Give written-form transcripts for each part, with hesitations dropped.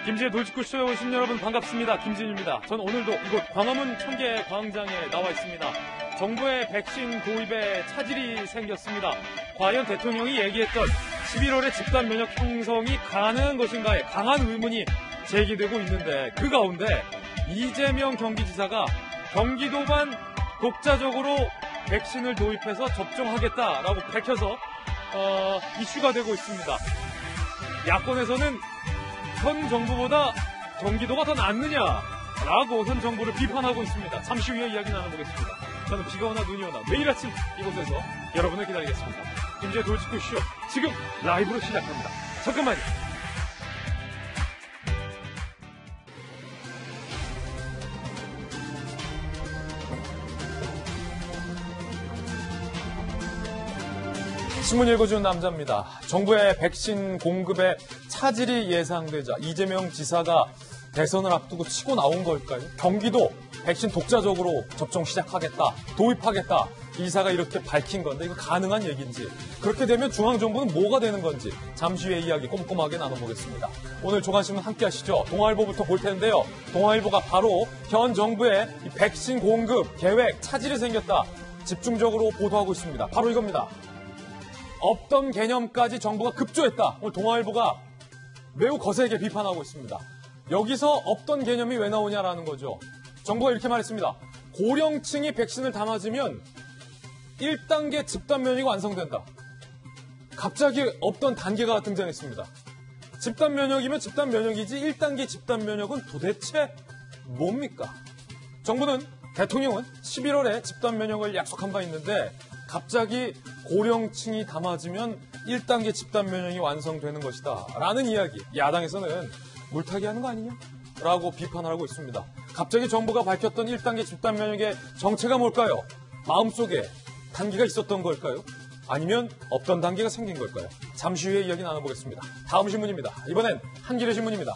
김진의 돌직구쇼에 오신 여러분 반갑습니다. 김진입니다. 전 오늘도 이곳 광화문 청계 광장에 나와 있습니다. 정부의 백신 도입에 차질이 생겼습니다. 과연 대통령이 얘기했던 11월에 집단 면역 형성이 가능한 것인가에 강한 의문이 제기되고 있는데, 그 가운데 이재명 경기지사가 경기도만 독자적으로 백신을 도입해서 접종하겠다라고 밝혀서 이슈가 되고 있습니다. 야권에서는 현 정부보다 경기도가 더 낫느냐라고 현 정부를 비판하고 있습니다. 잠시 후에 이야기 나눠보겠습니다. 저는 비가 오나 눈이 오나 매일 아침 이곳에서 여러분을 기다리겠습니다. 김지의 돌직구쇼 지금 라이브로 시작합니다. 잠깐만요. 신문 읽어주는 남자입니다. 정부의 백신 공급에 차질이 예상되자 이재명 지사가 대선을 앞두고 치고 나온 걸까요? 경기도 백신 독자적으로 접종 시작하겠다, 도입하겠다, 이사가 이렇게 밝힌 건데 이거 가능한 얘기인지, 그렇게 되면 중앙정부는 뭐가 되는 건지 잠시 후에 이야기 꼼꼼하게 나눠보겠습니다. 오늘 조간신문 함께 하시죠. 동아일보부터 볼 텐데요. 동아일보가 바로 현 정부의 이 백신 공급 계획 차질이 생겼다, 집중적으로 보도하고 있습니다. 바로 이겁니다. 없던 개념까지 정부가 급조했다. 오늘 동아일보가 매우 거세게 비판하고 있습니다. 여기서 없던 개념이 왜 나오냐라는 거죠. 정부가 이렇게 말했습니다. 고령층이 백신을 다 맞으면 1단계 집단 면역이 완성된다. 갑자기 없던 단계가 등장했습니다. 집단 면역이면 집단 면역이지 1단계 집단 면역은 도대체 뭡니까? 정부는, 대통령은 11월에 집단 면역을 약속한 바 있는데 갑자기 고령층이 다 맞으면 1단계 집단 면역이 완성되는 것이다 라는 이야기, 야당에서는 물타기 하는 거 아니냐? 라고 비판하고 있습니다. 갑자기 정부가 밝혔던 1단계 집단 면역의 정체가 뭘까요? 마음속에 단계가 있었던 걸까요? 아니면 없던 단계가 생긴 걸까요? 잠시 후에 이야기 나눠보겠습니다. 다음 신문입니다. 이번엔 한겨레 신문입니다.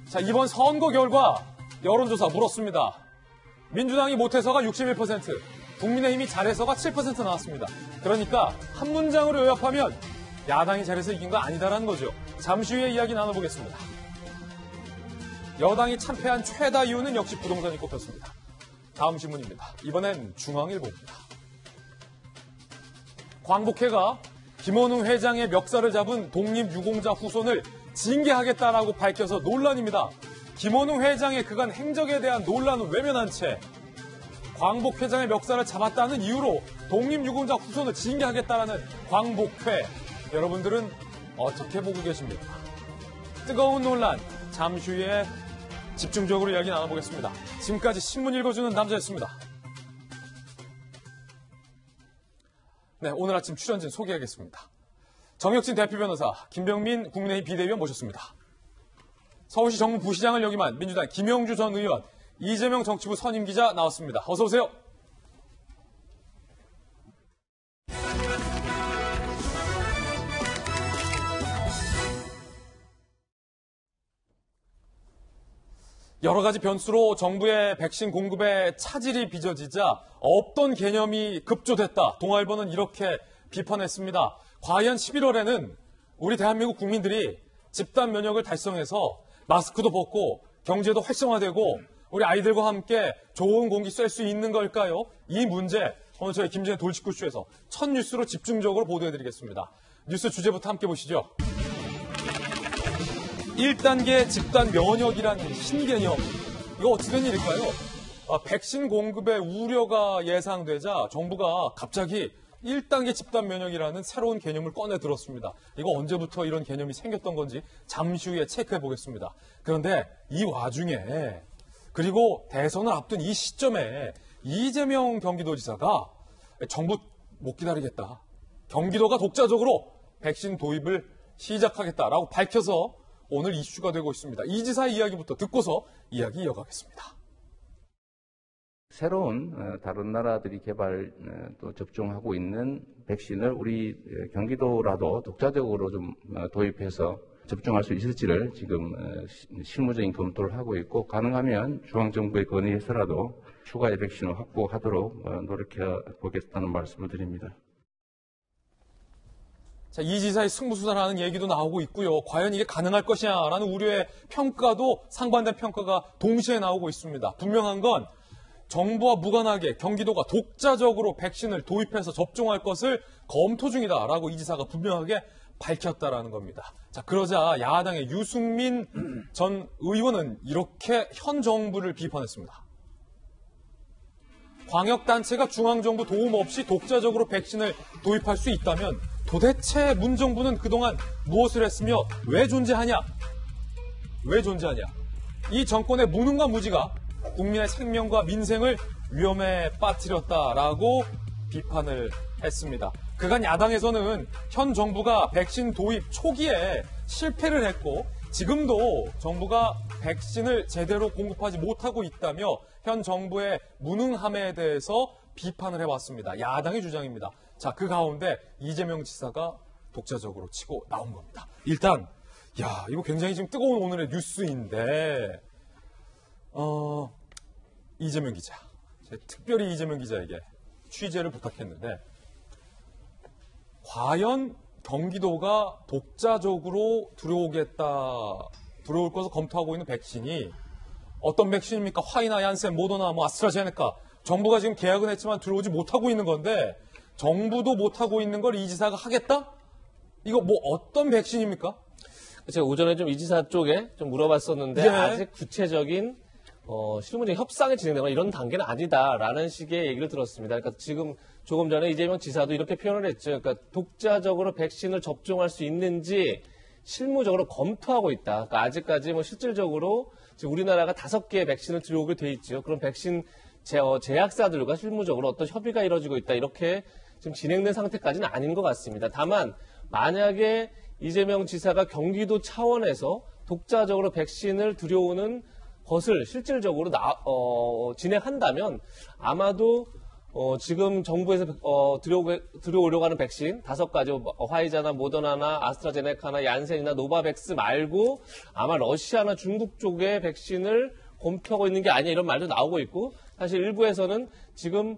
자, 이번 선거 결과 여론조사 물었습니다. 민주당이 못해서가 61%, 국민의힘이 잘해서가 7% 나왔습니다. 그러니까 한 문장으로 요약하면 야당이 잘해서 이긴 거 아니다라는 거죠. 잠시 후에 이야기 나눠보겠습니다. 여당이 참패한 최다 이유는 역시 부동산이 꼽혔습니다. 다음 신문입니다. 이번엔 중앙일보입니다. 광복회가 김원웅 회장의 멱살을 잡은 독립유공자 후손을 징계하겠다라고 밝혀서 논란입니다. 김원웅 회장의 그간 행적에 대한 논란은 외면한 채 광복 회장의 멱살을 잡았다는 이유로 독립유공자 후손을 징계하겠다라는 광복회, 여러분들은 어떻게 보고 계십니까? 뜨거운 논란, 잠시 후에 집중적으로 이야기 나눠보겠습니다. 지금까지 신문 읽어주는 남자였습니다. 네, 오늘 아침 출연진 소개하겠습니다. 정혁진 대표 변호사, 김병민 국민의힘 비대위원 모셨습니다. 서울시 정무부시장을 역임한 민주당 김영주 전 의원, 이재명 정치부 선임 기자 나왔습니다. 어서 오세요. 여러 가지 변수로 정부의 백신 공급에 차질이 빚어지자 없던 개념이 급조됐다. 동아일보는 이렇게 비판했습니다. 과연 11월에는 우리 대한민국 국민들이 집단 면역을 달성해서 마스크도 벗고 경제도 활성화되고 우리 아이들과 함께 좋은 공기 쐴 수 있는 걸까요? 이 문제, 오늘 저희 김진의 돌직구쇼에서 첫 뉴스로 집중적으로 보도해드리겠습니다. 뉴스 주제부터 함께 보시죠. 1단계 집단 면역이라는 신개념, 이거 어떻게 된 일일까요? 백신 공급에 우려가 예상되자 정부가 갑자기 1단계 집단 면역이라는 새로운 개념을 꺼내 들었습니다. 이거 언제부터 이런 개념이 생겼던 건지 잠시 후에 체크해 보겠습니다. 그런데 이 와중에, 그리고 대선을 앞둔 이 시점에 이재명 경기도지사가 정부 못 기다리겠다, 경기도가 독자적으로 백신 도입을 시작하겠다라고 밝혀서 오늘 이슈가 되고 있습니다. 이 지사의 이야기부터 듣고서 이야기 이어가겠습니다. 새로운 다른 나라들이 개발 또 접종하고 있는 백신을 우리 경기도라도 독자적으로 좀 도입해서 접종할 수 있을지를 지금 실무적인 검토를 하고 있고, 가능하면 중앙정부에 건의해서라도 추가의 백신을 확보하도록 노력해 보겠다는 말씀을 드립니다. 자, 이 지사의 승부수다라는 얘기도 나오고 있고요. 과연 이게 가능할 것이냐라는 우려의 평가도 상반된 평가가 동시에 나오고 있습니다. 분명한 건 정부와 무관하게 경기도가 독자적으로 백신을 도입해서 접종할 것을 검토 중이다라고 이 지사가 분명하게 밝혔다라는 겁니다. 자, 그러자 야당의 유승민 전 의원은 이렇게 현 정부를 비판했습니다. 광역단체가 중앙정부 도움 없이 독자적으로 백신을 도입할 수 있다면 도대체 문정부는 그동안 무엇을 했으며 왜 존재하냐? 왜 존재하냐? 이 정권의 무능과 무지가 국민의 생명과 민생을 위험에 빠뜨렸다라고 비판을 했습니다. 그간 야당에서는 현 정부가 백신 도입 초기에 실패를 했고 지금도 정부가 백신을 제대로 공급하지 못하고 있다며 현 정부의 무능함에 대해서 비판을 해왔습니다. 야당의 주장입니다. 자, 그 가운데 이재명 지사가 독자적으로 치고 나온 겁니다. 일단 이거 굉장히 지금 뜨거운 오늘의 뉴스인데 이재명 기자, 제가 특별히 이재명 기자에게 취재를 부탁했는데 과연 경기도가 독자적으로 들어올 것을 검토하고 있는 백신이 어떤 백신입니까? 화이나 얀센, 모더나, 아스트라제네카. 정부가 지금 계약은 했지만 들어오지 못하고 있는 건데 정부도 못하고 있는 걸 이 지사가 하겠다? 이거 어떤 백신입니까? 제가 오전에 좀 이 지사 쪽에 좀 물어봤었는데 네. 아직 구체적인 실무적인 협상이 진행되거나 이런 단계는 아니다라는 식의 얘기를 들었습니다. 그러니까 지금 조금 전에 이재명 지사도 이렇게 표현을 했죠. 그러니까 독자적으로 백신을 접종할 수 있는지 실무적으로 검토하고 있다. 그러니까 아직까지 실질적으로 지금 우리나라가 5개의 백신을 들여오게 돼 있죠. 그런 백신 제약사들과 실무적으로 어떤 협의가 이루어지고 있다. 이렇게 지금 진행된 상태까지는 아닌 것 같습니다. 다만 만약에 이재명 지사가 경기도 차원에서 독자적으로 백신을 들여오는 것을 실질적으로 진행한다면 아마도 지금 정부에서 들여오려고 하는 백신 5가지 화이자나 모더나나 아스트라제네카나 얀센이나 노바백스 말고 아마 러시아나 중국 쪽의 백신을 검토하고 있는 게 아니냐 이런 말도 나오고 있고 사실 일부에서는 지금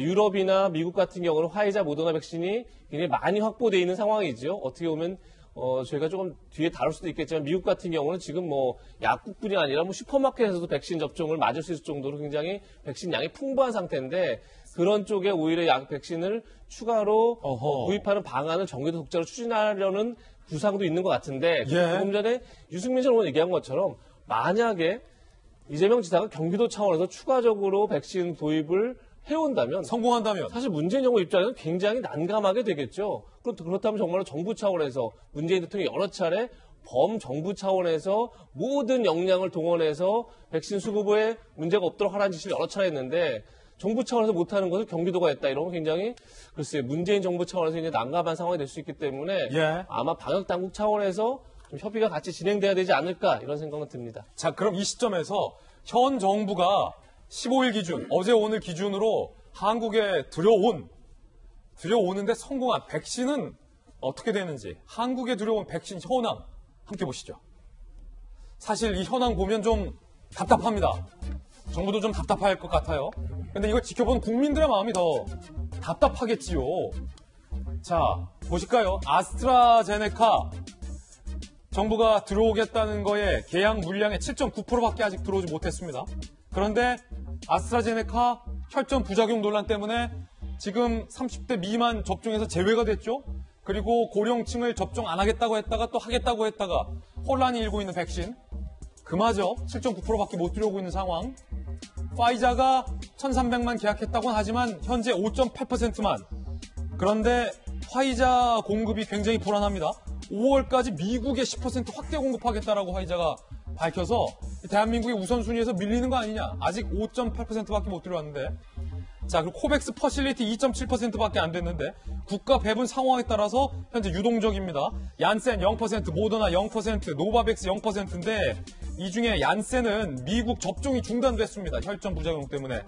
유럽이나 미국 같은 경우는 화이자 모더나 백신이 굉장히 많이 확보되어 있는 상황이죠. 어떻게 보면 저희가 조금 뒤에 다룰 수도 있겠지만 미국 같은 경우는 지금 약국뿐이 아니라 슈퍼마켓에서도 백신 접종을 맞을 수 있을 정도로 굉장히 백신 양이 풍부한 상태인데 그런 쪽에 오히려 백신을 추가로 구입하는 방안을 정기도 독자로 추진하려는 구상도 있는 것 같은데 조금 전에 유승민 전 의원 얘기한 것처럼 만약에 이재명 지사가 경기도 차원에서 추가적으로 백신 도입을 해온다면 성공한다면 사실 문재인 정부 입장에서는 굉장히 난감하게 되겠죠. 그렇다면 정말로 정부 차원에서 문재인 대통령이 여러 차례 범정부 차원에서 모든 역량을 동원해서 백신 수급에 문제가 없도록 하라는 지시를 여러 차례 했는데 정부 차원에서 못하는 것을 경기도가 했다. 이러면 굉장히 글쎄요 문재인 정부 차원에서 이제 난감한 상황이 될 수 있기 때문에 아마 방역당국 차원에서 좀 협의가 같이 진행돼야 되지 않을까 이런 생각은 듭니다. 자, 그럼 이 시점에서 현 정부가 15일 기준, 어제 오늘 기준으로 한국에 들여오는데 성공한 백신은 어떻게 되는지 한국에 들여온 백신 현황 함께 보시죠. 사실 이 현황 보면 좀 답답합니다. 정부도 좀 답답할 것 같아요. 근데 이걸 지켜보는 국민들의 마음이 더 답답하겠지요. 자, 보실까요? 아스트라제네카 정부가 들어오겠다는 거에 계약 물량의 7.9%밖에 아직 들어오지 못했습니다. 그런데 아스트라제네카 혈전 부작용 논란 때문에 지금 30대 미만 접종에서 제외가 됐죠. 그리고 고령층을 접종 안 하겠다고 했다가 또 하겠다고 했다가 혼란이 일고 있는 백신 그마저 7.9%밖에 못 들여오고 있는 상황. 파이자가 1,300만 계약했다고는 하지만 현재 5.8%만. 그런데 화이자 공급이 굉장히 불안합니다. 5월까지 미국에 10% 확대 공급하겠다라고 화이자가 밝혀서 대한민국이 우선순위에서 밀리는 거 아니냐. 아직 5.8%밖에 못 들어왔는데. 자, 그리고 코백스 퍼실리티 2.7%밖에 안 됐는데 국가 배분 상황에 따라서 현재 유동적입니다. 얀센 0%, 모더나 0%, 노바백스 0%인데 이 중에 얀센은 미국 접종이 중단됐습니다. 혈전 부작용 때문에.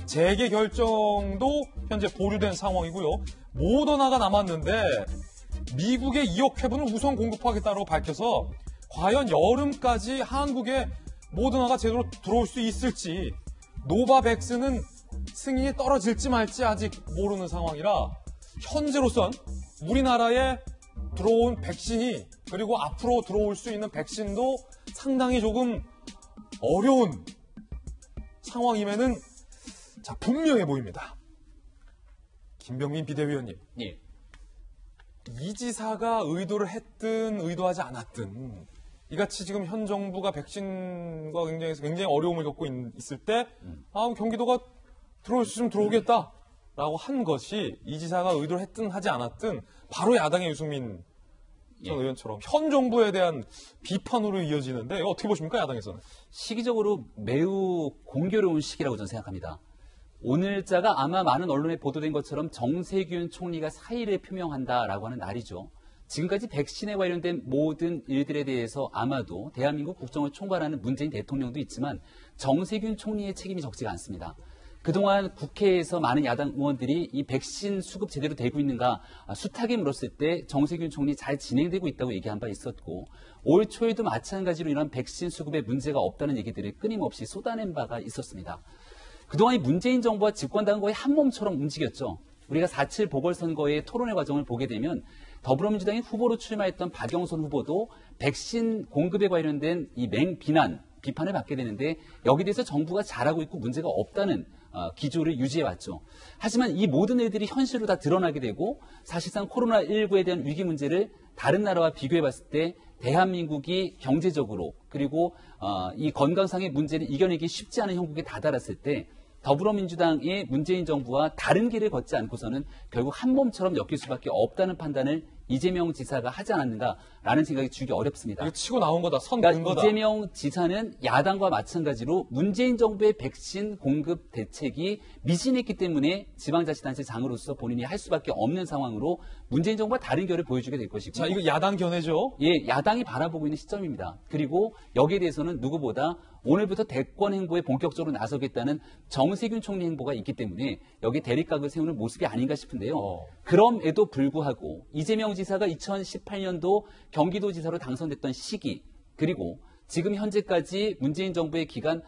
재개 결정도 현재 보류된 상황이고요. 모더나가 남았는데 미국의 2억 회분을 우선 공급하겠다고 밝혀서 과연 여름까지 한국에 모더나가 제대로 들어올 수 있을지 노바백스는 승인이 떨어질지 말지 아직 모르는 상황이라 현재로선 우리나라에 들어온 백신이 그리고 앞으로 들어올 수 있는 백신도 상당히 조금 어려운 상황임에는 자, 분명해 보입니다. 김병민 비대위원님. 예. 이 지사가 의도를 했든 의도하지 않았든 이같이 지금 현 정부가 백신과 굉장히 어려움을 겪고 있을 때 경기도가 들어올 수 있으면 들어오겠다라고 한 것이 이 지사가 의도를 했든 하지 않았든 바로 야당의 유승민 전 의원처럼 현 정부에 대한 비판으로 이어지는데 어떻게 보십니까, 야당에서는? 시기적으로 매우 공교로운 시기라고 저는 생각합니다. 오늘자가 아마 많은 언론에 보도된 것처럼 정세균 총리가 사의를 표명한다라고 하는 날이죠. 지금까지 백신에 관련된 모든 일들에 대해서 아마도 대한민국 국정을 총괄하는 문재인 대통령도 있지만 정세균 총리의 책임이 적지가 않습니다. 그동안 국회에서 많은 야당 의원들이 이 백신 수급 제대로 되고 있는가 숱하게 물었을 때 정세균 총리 잘 진행되고 있다고 얘기한 바 있었고 올 초에도 마찬가지로 이런 백신 수급에 문제가 없다는 얘기들을 끊임없이 쏟아낸 바가 있었습니다. 그동안 이 문재인 정부와 집권당은 거의 한 몸처럼 움직였죠. 우리가 4.7 보궐선거의 토론회 과정을 보게 되면 더불어민주당이 후보로 출마했던 박영선 후보도 백신 공급에 관련된 이 비판을 받게 되는데 여기에 대해서 정부가 잘하고 있고 문제가 없다는 기조를 유지해왔죠. 하지만 이 모든 일들이 현실로 다 드러나게 되고 사실상 코로나19에 대한 위기 문제를 다른 나라와 비교해봤을 때 대한민국이 경제적으로 그리고 이 건강상의 문제를 이겨내기 쉽지 않은 형국에 다다랐을 때 더불어민주당의 문재인 정부와 다른 길을 걷지 않고서는 결국 한 몸처럼 엮일 수밖에 없다는 판단을 이재명 지사가 하지 않았는가라는 생각이 들기 어렵습니다. 이거 치고 나온 거다. 선 그러니까 긋은 거다. 이재명 지사는 야당과 마찬가지로 문재인 정부의 백신 공급 대책이 미진했기 때문에 지방자치단체장으로서 본인이 할 수밖에 없는 상황으로 문재인 정부와 다른 결을 보여주게 될 것이고. 자, 이거 야당 견해죠? 예, 야당이 바라보고 있는 시점입니다. 그리고 여기에 대해서는 누구보다 오늘부터 대권 행보에 본격적으로 나서겠다는 정세균 총리 행보가 있기 때문에 여기 대립각을 세우는 모습이 아닌가 싶은데요. 그럼에도 불구하고 이재명 지사가 2018년도 경기도지사로 당선됐던 시기 그리고 지금 현재까지 문재인 정부의 기간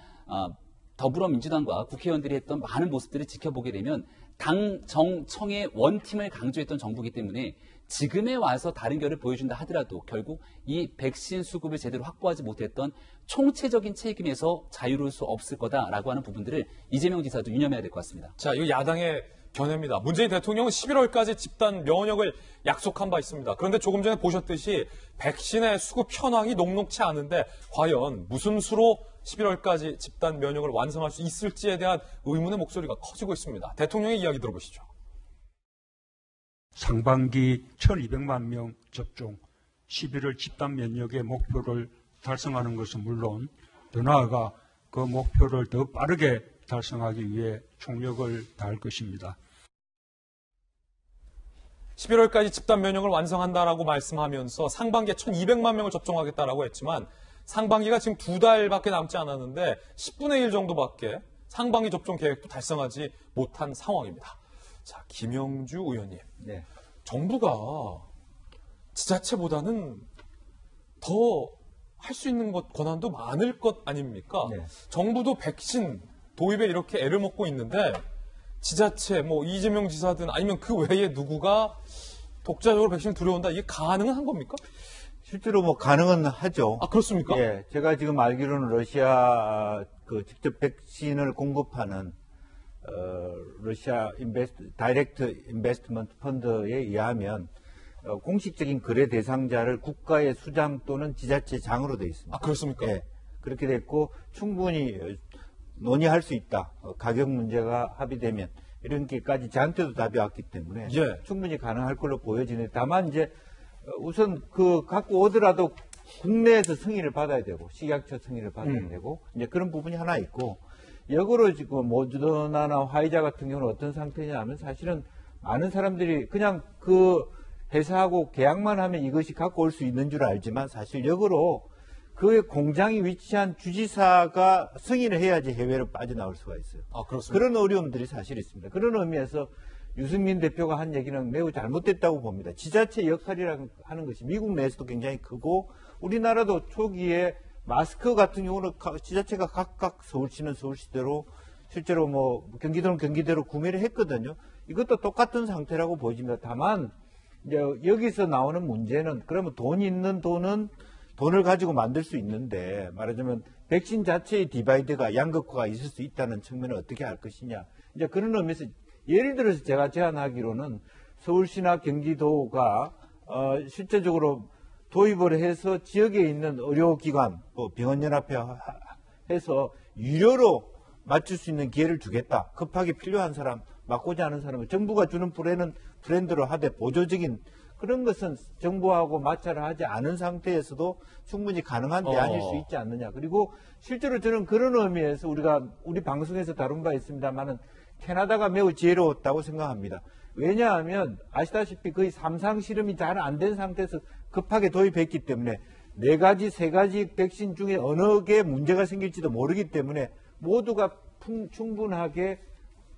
더불어민주당과 국회의원들이 했던 많은 모습들을 지켜보게 되면 당, 정, 청의 원팀을 강조했던 정부이기 때문에 지금에 와서 다른 결을 보여준다 하더라도 결국 이 백신 수급을 제대로 확보하지 못했던 총체적인 책임에서 자유로울 수 없을 거다라고 하는 부분들을 이재명 지사도 유념해야 될 것 같습니다. 자, 이거 야당의 견해입니다. 문재인 대통령은 11월까지 집단 면역을 약속한 바 있습니다. 그런데 조금 전에 보셨듯이 백신의 수급 현황이 녹록치 않은데 과연 무슨 수로 11월까지 집단 면역을 완성할 수 있을지에 대한 의문의 목소리가 커지고 있습니다. 대통령의 이야기 들어보시죠. 상반기 1200만 명 접종, 11월 집단 면역의 목표를 달성하는 것은 물론 더 나아가 그 목표를 더 빠르게 달성하기 위해 총력을 다할 것입니다. 11월까지 집단 면역을 완성한다라고 말씀하면서 상반기에 1200만 명을 접종하겠다라고 했지만 상반기가 지금 2달밖에 남지 않았는데 10분의 1 정도밖에 상반기 접종 계획도 달성하지 못한 상황입니다. 자, 김영주 의원님. 네. 정부가 지자체보다는 더 할 수 있는 것, 권한도 많을 것 아닙니까? 네. 정부도 백신 도입에 이렇게 애를 먹고 있는데 지자체, 이재명 지사든 아니면 그 외에 누구가 독자적으로 백신을 들여온다. 이게 가능한 겁니까? 실제로 가능은 하죠. 아, 그렇습니까? 예. 제가 지금 알기로는 러시아 직접 백신을 공급하는 러시아 다이렉트 인베스트먼트 펀드에 의하면 공식적인 거래 대상자를 국가의 수장 또는 지자체장으로 되어 있습니다. 아, 그렇습니까? 예. 그렇게 됐고 충분히 논의할 수 있다. 가격 문제가 합의되면 이런 게까지 저한테도 답이 왔기 때문에 예. 충분히 가능할 걸로 보여지는데 다만 이제 우선 갖고 오더라도 국내에서 승인을 받아야 되고 식약처 승인을 받아야 되고 이제 그런 부분이 하나 있고 역으로 지금 모더나나 화이자 같은 경우는 어떤 상태냐면 사실은 많은 사람들이 그냥 그 회사하고 계약만 하면 이것이 갖고 올 수 있는 줄 알지만 사실 역으로 그 공장이 위치한 주지사가 승인을 해야지 해외로 빠져나올 수가 있어요. 아, 그렇습니다. 그런 어려움들이 사실 있습니다. 그런 의미에서 유승민 대표가 한 얘기는 매우 잘못됐다고 봅니다. 지자체 역할이라는 하는 것이 미국 내에서도 굉장히 크고 우리나라도 초기에 마스크 같은 경우는 지자체가 각각 서울시는 서울시대로 실제로 경기도는 경기대로 구매를 했거든요. 이것도 똑같은 상태라고 보여집니다. 다만 이제 여기서 나오는 문제는 그러면 돈 있는 돈을 가지고 만들 수 있는데 말하자면 백신 자체의 디바이드가 양극화가 있을 수 있다는 측면을 어떻게 할 것이냐. 이제 그런 의미에서 예를 들어서 제가 제안하기로는 서울시나 경기도가 실제적으로 도입을 해서 지역에 있는 의료기관, 병원연합회 해서 유료로 맞출 수 있는 기회를 주겠다. 급하게 필요한 사람, 맞고자 하는 사람을 정부가 주는 브랜드로 하되 보조적인 그런 것은 정부하고 마찰을 하지 않은 상태에서도 충분히 가능한 대안일 수 있지 않느냐. 그리고 실제로 저는 그런 의미에서 우리 방송에서 다룬 바 있습니다만은 캐나다가 매우 지혜로웠다고 생각합니다. 왜냐하면 아시다시피 거의 3상 실험이 잘 안 된 상태에서 급하게 도입했기 때문에 4가지, 3가지 백신 중에 어느 게 문제가 생길지도 모르기 때문에 모두가 충분하게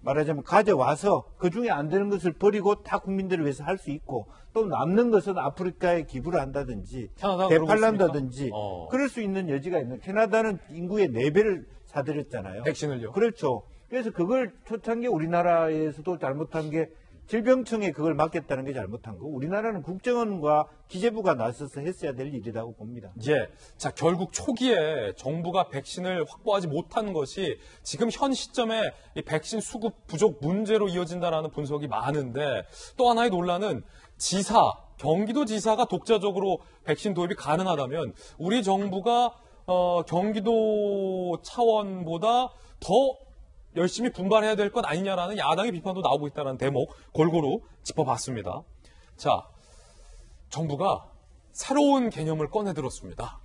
말하자면 가져와서 그 중에 안 되는 것을 버리고 다 국민들을 위해서 할 수 있고 또 남는 것은 아프리카에 기부를 한다든지 대팔란다든지 그럴 수 있는 여지가 있는. 캐나다는 인구의 4배를 사들였잖아요. 백신을요? 그렇죠. 그래서 그걸 초창기 우리나라에서도 잘못한 게 질병청에 그걸 맡겼다는 게 잘못한 거고 우리나라는 국정원과 기재부가 나서서 했어야 될 일이라고 봅니다. 예. 자, 결국 초기에 정부가 백신을 확보하지 못한 것이 지금 현 시점에 이 백신 수급 부족 문제로 이어진다라는 분석이 많은데 또 하나의 논란은 경기도지사가 독자적으로 백신 도입이 가능하다면 우리 정부가 경기도 차원보다 더 열심히 분발해야 될 것 아니냐라는 야당의 비판도 나오고 있다는 대목 골고루 짚어봤습니다. 자, 정부가 새로운 개념을 꺼내들었습니다.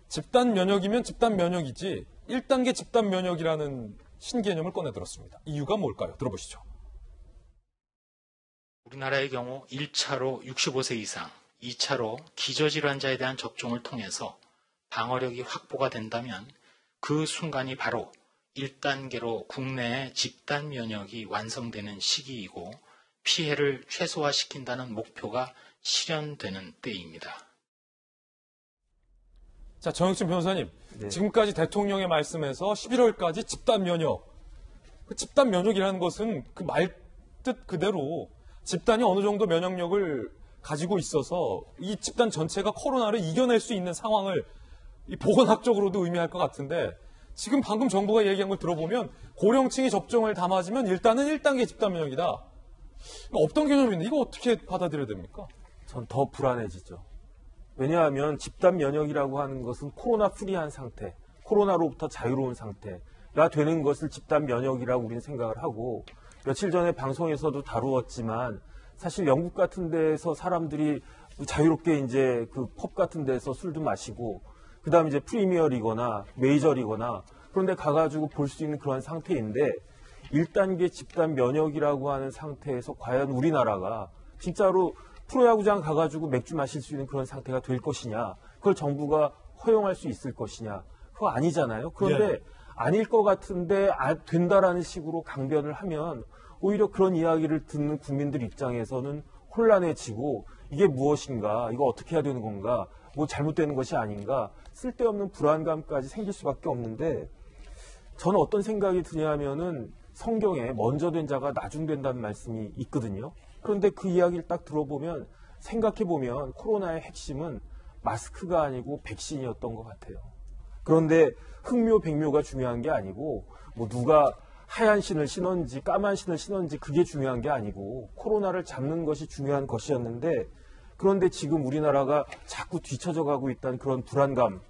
집단 면역이면 집단 면역이지 1단계 집단 면역이라는 신개념을 꺼내들었습니다. 이유가 뭘까요? 들어보시죠. 우리나라의 경우 1차로 65세 이상, 2차로 기저질환자에 대한 접종을 통해서 방어력이 확보가 된다면 그 순간이 바로 1단계로 국내의 집단 면역이 완성되는 시기이고 피해를 최소화시킨다는 목표가 실현되는 때입니다. 자, 정혁진 변호사님. 네. 지금까지 대통령의 말씀에서 11월까지 집단 면역. 그 집단 면역이라는 것은 그 말 뜻 그대로 집단이 어느 정도 면역력을 가지고 있어서 이 집단 전체가 코로나를 이겨낼 수 있는 상황을 보건학적으로도 의미할 것 같은데 지금 방금 정부가 얘기한 걸 들어보면 고령층이 접종을 다 맞으면 일단은 1단계 집단 면역이다. 없던 개념인데 이거 어떻게 받아들여야 됩니까? 전 더 불안해지죠. 왜냐하면 집단 면역이라고 하는 것은 코로나 프리한 상태, 코로나로부터 자유로운 상태가 되는 것을 집단 면역이라고 우리는 생각을 하고 며칠 전에 방송에서도 다루었지만 사실 영국 같은 데에서 사람들이 자유롭게 이제 그 펍 같은 데서 술도 마시고 그 다음에 이제 프리미어리거나 메이저리거나 그런데 가가지고 볼 수 있는 그런 상태인데 1단계 집단 면역이라고 하는 상태에서 과연 우리나라가 진짜로 프로야구장 가가지고 맥주 마실 수 있는 그런 상태가 될 것이냐, 그걸 정부가 허용할 수 있을 것이냐, 그거 아니잖아요. 그런데 예. 아닐 것 같은데 된다라는 식으로 강변을 하면 오히려 그런 이야기를 듣는 국민들 입장에서는 혼란해지고 이게 무엇인가, 이거 어떻게 해야 되는 건가, 뭐 잘못되는 것이 아닌가, 쓸데없는 불안감까지 생길 수밖에 없는데 저는 어떤 생각이 드냐면은 성경에 먼저 된 자가 나중된다는 말씀이 있거든요. 그런데 그 이야기를 딱 들어보면 생각해보면 코로나의 핵심은 마스크가 아니고 백신이었던 것 같아요. 그런데 흑묘 백묘가 중요한 게 아니고 뭐 누가 하얀 신을 신었는지 까만 신을 신었는지 그게 중요한 게 아니고 코로나를 잡는 것이 중요한 것이었는데 그런데 지금 우리나라가 자꾸 뒤처져 가고 있다는 그런 불안감,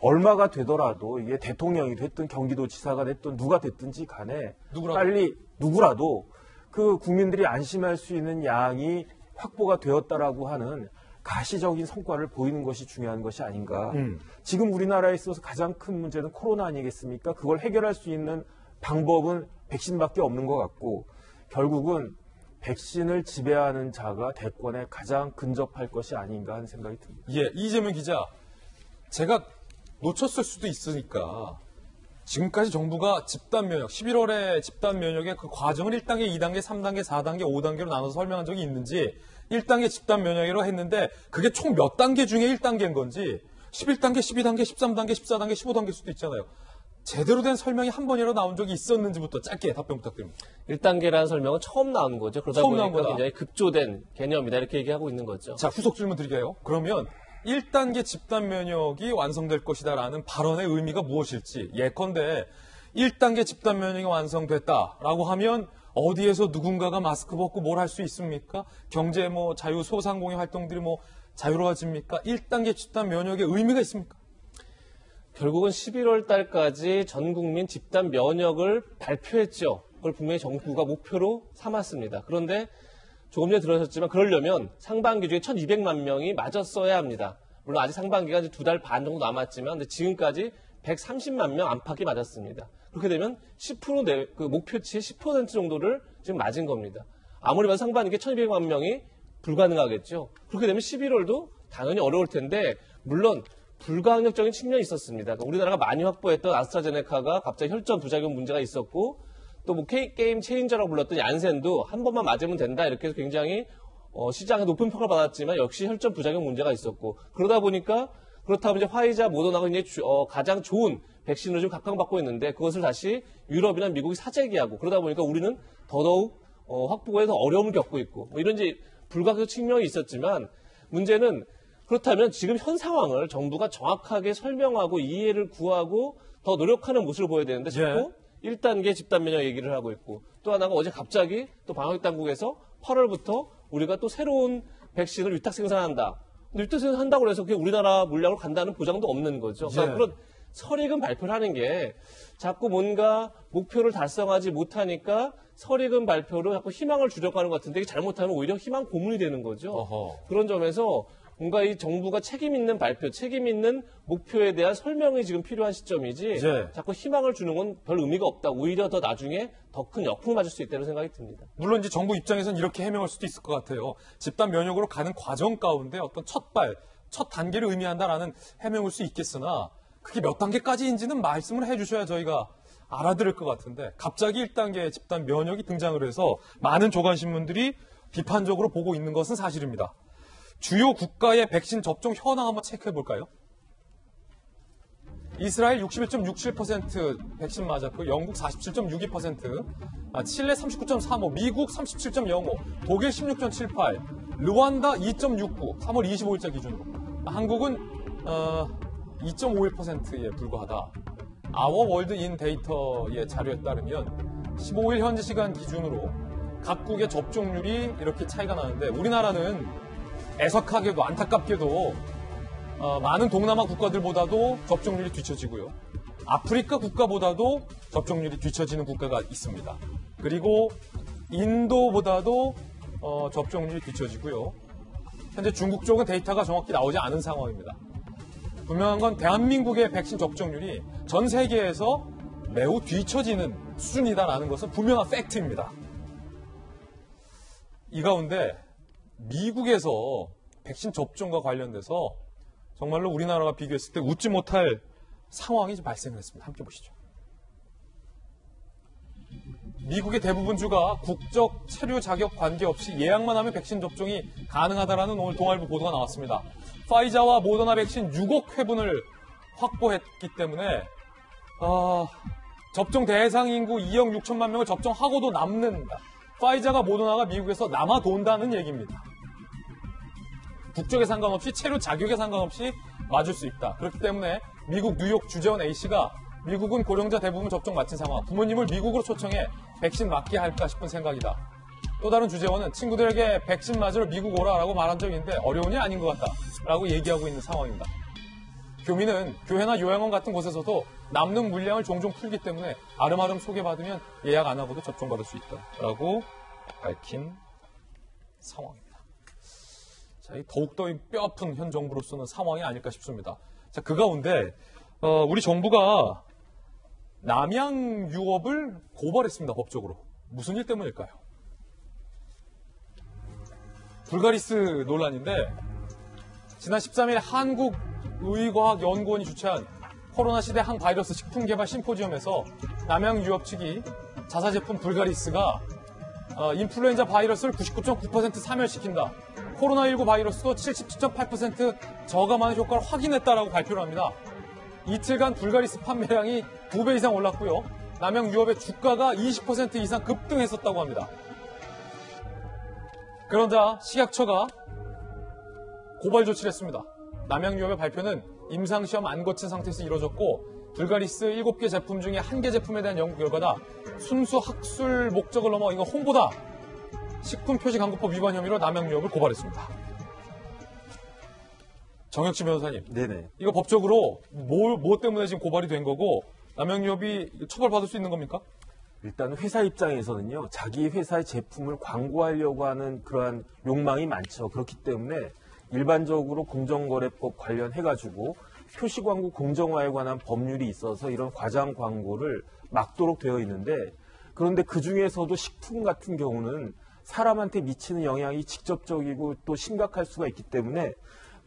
얼마가 되더라도 이게 대통령이 됐든 경기도지사가 됐든 누가 됐든지 간에 빨리 누구라도 그 국민들이 안심할 수 있는 양이 확보가 되었다라고 하는 가시적인 성과를 보이는 것이 중요한 것이 아닌가. 지금 우리나라에 있어서 가장 큰 문제는 코로나 아니겠습니까? 그걸 해결할 수 있는 방법은 백신밖에 없는 것 같고 결국은 백신을 지배하는 자가 대권에 가장 근접할 것이 아닌가 하는 생각이 듭니다. 예, 이재명 기자, 제가 놓쳤을 수도 있으니까 지금까지 정부가 집단 면역, 11월에 집단 면역의 그 과정을 1단계, 2단계, 3단계, 4단계, 5단계로 나눠서 설명한 적이 있는지 1단계 집단 면역이라고 했는데 그게 총 몇 단계 중에 1단계인 건지 11단계, 12단계, 13단계, 14단계, 15단계일 수도 있잖아요. 제대로 된 설명이 한 번이라도 나온 적이 있었는지부터 짧게 답변 부탁드립니다. 1단계라는 설명은 처음 나온 거죠. 그러다 처음 나온 보니까 거다. 굉장히 급조된 개념이다 이렇게 얘기하고 있는 거죠. 자, 후속 질문 드릴게요. 그러면 1단계 집단 면역이 완성될 것이다라는 발언의 의미가 무엇일지, 예컨대 1단계 집단 면역이 완성됐다라고 하면 어디에서 누군가가 마스크 벗고 뭘 할 수 있습니까? 경제 자유 소상공인 활동들이 자유로워집니까? 1단계 집단 면역의 의미가 있습니까? 결국은 11월 달까지 전 국민 집단 면역을 발표했죠. 그걸 분명히 정부가 목표로 삼았습니다. 그런데 조금 전에 들으셨지만 그러려면 상반기 중에 1,200만 명이 맞았어야 합니다. 물론 아직 상반기가 이제 2달 반 정도 남았지만 근데 지금까지 130만 명 안팎이 맞았습니다. 그렇게 되면 10% 그 목표치의 10% 정도를 지금 맞은 겁니다. 아무리 봐도 상반기에 1,200만 명이 불가능하겠죠. 그렇게 되면 11월도 당연히 어려울 텐데 물론 불가항력적인 측면이 있었습니다. 그러니까 우리나라가 많이 확보했던 아스트라제네카가 갑자기 혈전 부작용 문제가 있었고 또 게임 체인저라고 불렀던 얀센도 한 번만 맞으면 된다 이렇게 해서 굉장히 시장에 높은 평가를 받았지만 역시 혈전 부작용 문제가 있었고 그러다 보니까 그렇다면 이제 화이자, 모더나가 이제 가장 좋은 백신으로 좀 각광받고 있는데 그것을 다시 유럽이나 미국이 사재기하고 그러다 보니까 우리는 더더욱 확보에 더 어려움을 겪고 있고 이런 이제 불가항력 측면이 있었지만 문제는 그렇다면 지금 현 상황을 정부가 정확하게 설명하고 이해를 구하고 더 노력하는 모습을 보여야 되는데 자꾸 1단계 집단 면역 얘기를 하고 있고 또 하나가 어제 갑자기 또 방역 당국에서 8월부터 우리가 또 새로운 백신을 위탁 생산한다. 근데 위탁 생산한다고 해서 그게 우리나라 물량으로 간다는 보장도 없는 거죠. 그러니까 그런 설익은 발표를 하는 게 자꾸 뭔가 목표를 달성하지 못하니까 설익은 발표로 자꾸 희망을 주려고 것 같은데 이게 잘못하면 오히려 희망 고문이 되는 거죠. 그런 점에서 뭔가 이 정부가 책임 있는 발표, 책임 있는 목표에 대한 설명이 지금 필요한 시점이지 자꾸 희망을 주는 건 별 의미가 없다. 오히려 더 나중에 더 큰 역풍을 맞을 수 있다는 생각이 듭니다. 물론 이제 정부 입장에서는 이렇게 해명할 수도 있을 것 같아요. 집단 면역으로 가는 과정 가운데 어떤 첫 단계를 의미한다라는 해명일 수 있겠으나 그게 몇 단계까지인지는 말씀을 해주셔야 저희가 알아들을 것 같은데 갑자기 1단계 집단 면역이 등장을 해서 많은 조간신문들이 비판적으로 보고 있는 것은 사실입니다. 주요 국가의 백신 접종 현황 한번 체크해 볼까요? 이스라엘 61.67% 백신 맞았고 영국 47.62%, 칠레 39.35%, 미국 37.05%, 독일 16.78%, 르완다 2.69%, 3월 25일자 기준으로. 한국은 2.51%에 불과하다. 아워 월드 인 데이터의 자료에 따르면 15일 현지 시간 기준으로 각국의 접종률이 이렇게 차이가 나는데 우리나라는 애석하게도 안타깝게도 많은 동남아 국가들보다도 접종률이 뒤처지고요. 아프리카 국가보다도 접종률이 뒤처지는 국가가 있습니다. 그리고 인도보다도 접종률이 뒤처지고요. 현재 중국 쪽은 데이터가 정확히 나오지 않은 상황입니다. 분명한 건 대한민국의 백신 접종률이 전 세계에서 매우 뒤처지는 수준이다라는 것은 분명한 팩트입니다. 이 가운데 미국에서 백신 접종과 관련돼서 정말로 우리나라가 비교했을 때 웃지 못할 상황이 발생을 했습니다. 함께 보시죠. 미국의 대부분 주가 국적, 체류 자격 관계없이 예약만 하면 백신 접종이 가능하다라는 오늘 동아일보 보도가 나왔습니다. 파이자와 모더나 백신 6억 회분을 확보했기 때문에 접종 대상 인구 2억 6천만 명을 접종하고도 남는다. 파이자가 모더나가 미국에서 남아 돈다는 얘기입니다. 국적에 상관없이 체류 자격에 상관없이 맞을 수 있다. 그렇기 때문에 미국 뉴욕 주재원 A씨가 미국은 고령자 대부분 접종 마친 상황, 부모님을 미국으로 초청해 백신 맞게 할까 싶은 생각이다. 또 다른 주재원은 친구들에게 백신 맞으러 미국 오라라고 말한 적이 있는데 어려운이 아닌 것 같다 라고 얘기하고 있는 상황입니다. 교민은 교회나 요양원 같은 곳에서도 남는 물량을 종종 풀기 때문에 아름아름 소개받으면 예약 안 하고도 접종받을 수 있다 라고 밝힌 상황입니다. 자, 더욱더 뼈아픈 현 정부로서는 상황이 아닐까 싶습니다. 자, 그 가운데 우리 정부가 남양 유업을 고발했습니다. 법적으로. 무슨 일 때문일까요? 불가리스 논란인데 지난 13일 한국의과학연구원이 주최한 코로나 시대 항바이러스 식품개발 심포지엄에서 남양 유업 측이 자사제품 불가리스가 인플루엔자 바이러스를 99.9% 사멸시킨다. 코로나19 바이러스도 77.8% 저감하는 효과를 확인했다라고 발표를 합니다. 이틀간 불가리스 판매량이 2배 이상 올랐고요. 남양유업의 주가가 20% 이상 급등했었다고 합니다. 그러자 식약처가 고발 조치를 했습니다. 남양유업의 발표는 임상시험 안 거친 상태에서 이루어졌고 불가리스 7개 제품 중에 1개 제품에 대한 연구 결과다. 순수 학술 목적을 넘어 이거 홍보다. 식품표시광고법 위반 혐의로 남양유업을 고발했습니다. 정혁지 변호사님. 네네. 이거 법적으로 뭐 때문에 지금 고발이 된 거고 남양유업이 처벌받을 수 있는 겁니까? 일단 회사 입장에서는요, 자기 회사의 제품을 광고하려고 하는 그러한 욕망이 많죠. 그렇기 때문에 일반적으로 공정거래법 관련해가지고 표시광고 공정화에 관한 법률이 있어서 이런 과장 광고를 막도록 되어 있는데, 그런데 그 중에서도 식품 같은 경우는 사람한테 미치는 영향이 직접적이고 또 심각할 수가 있기 때문에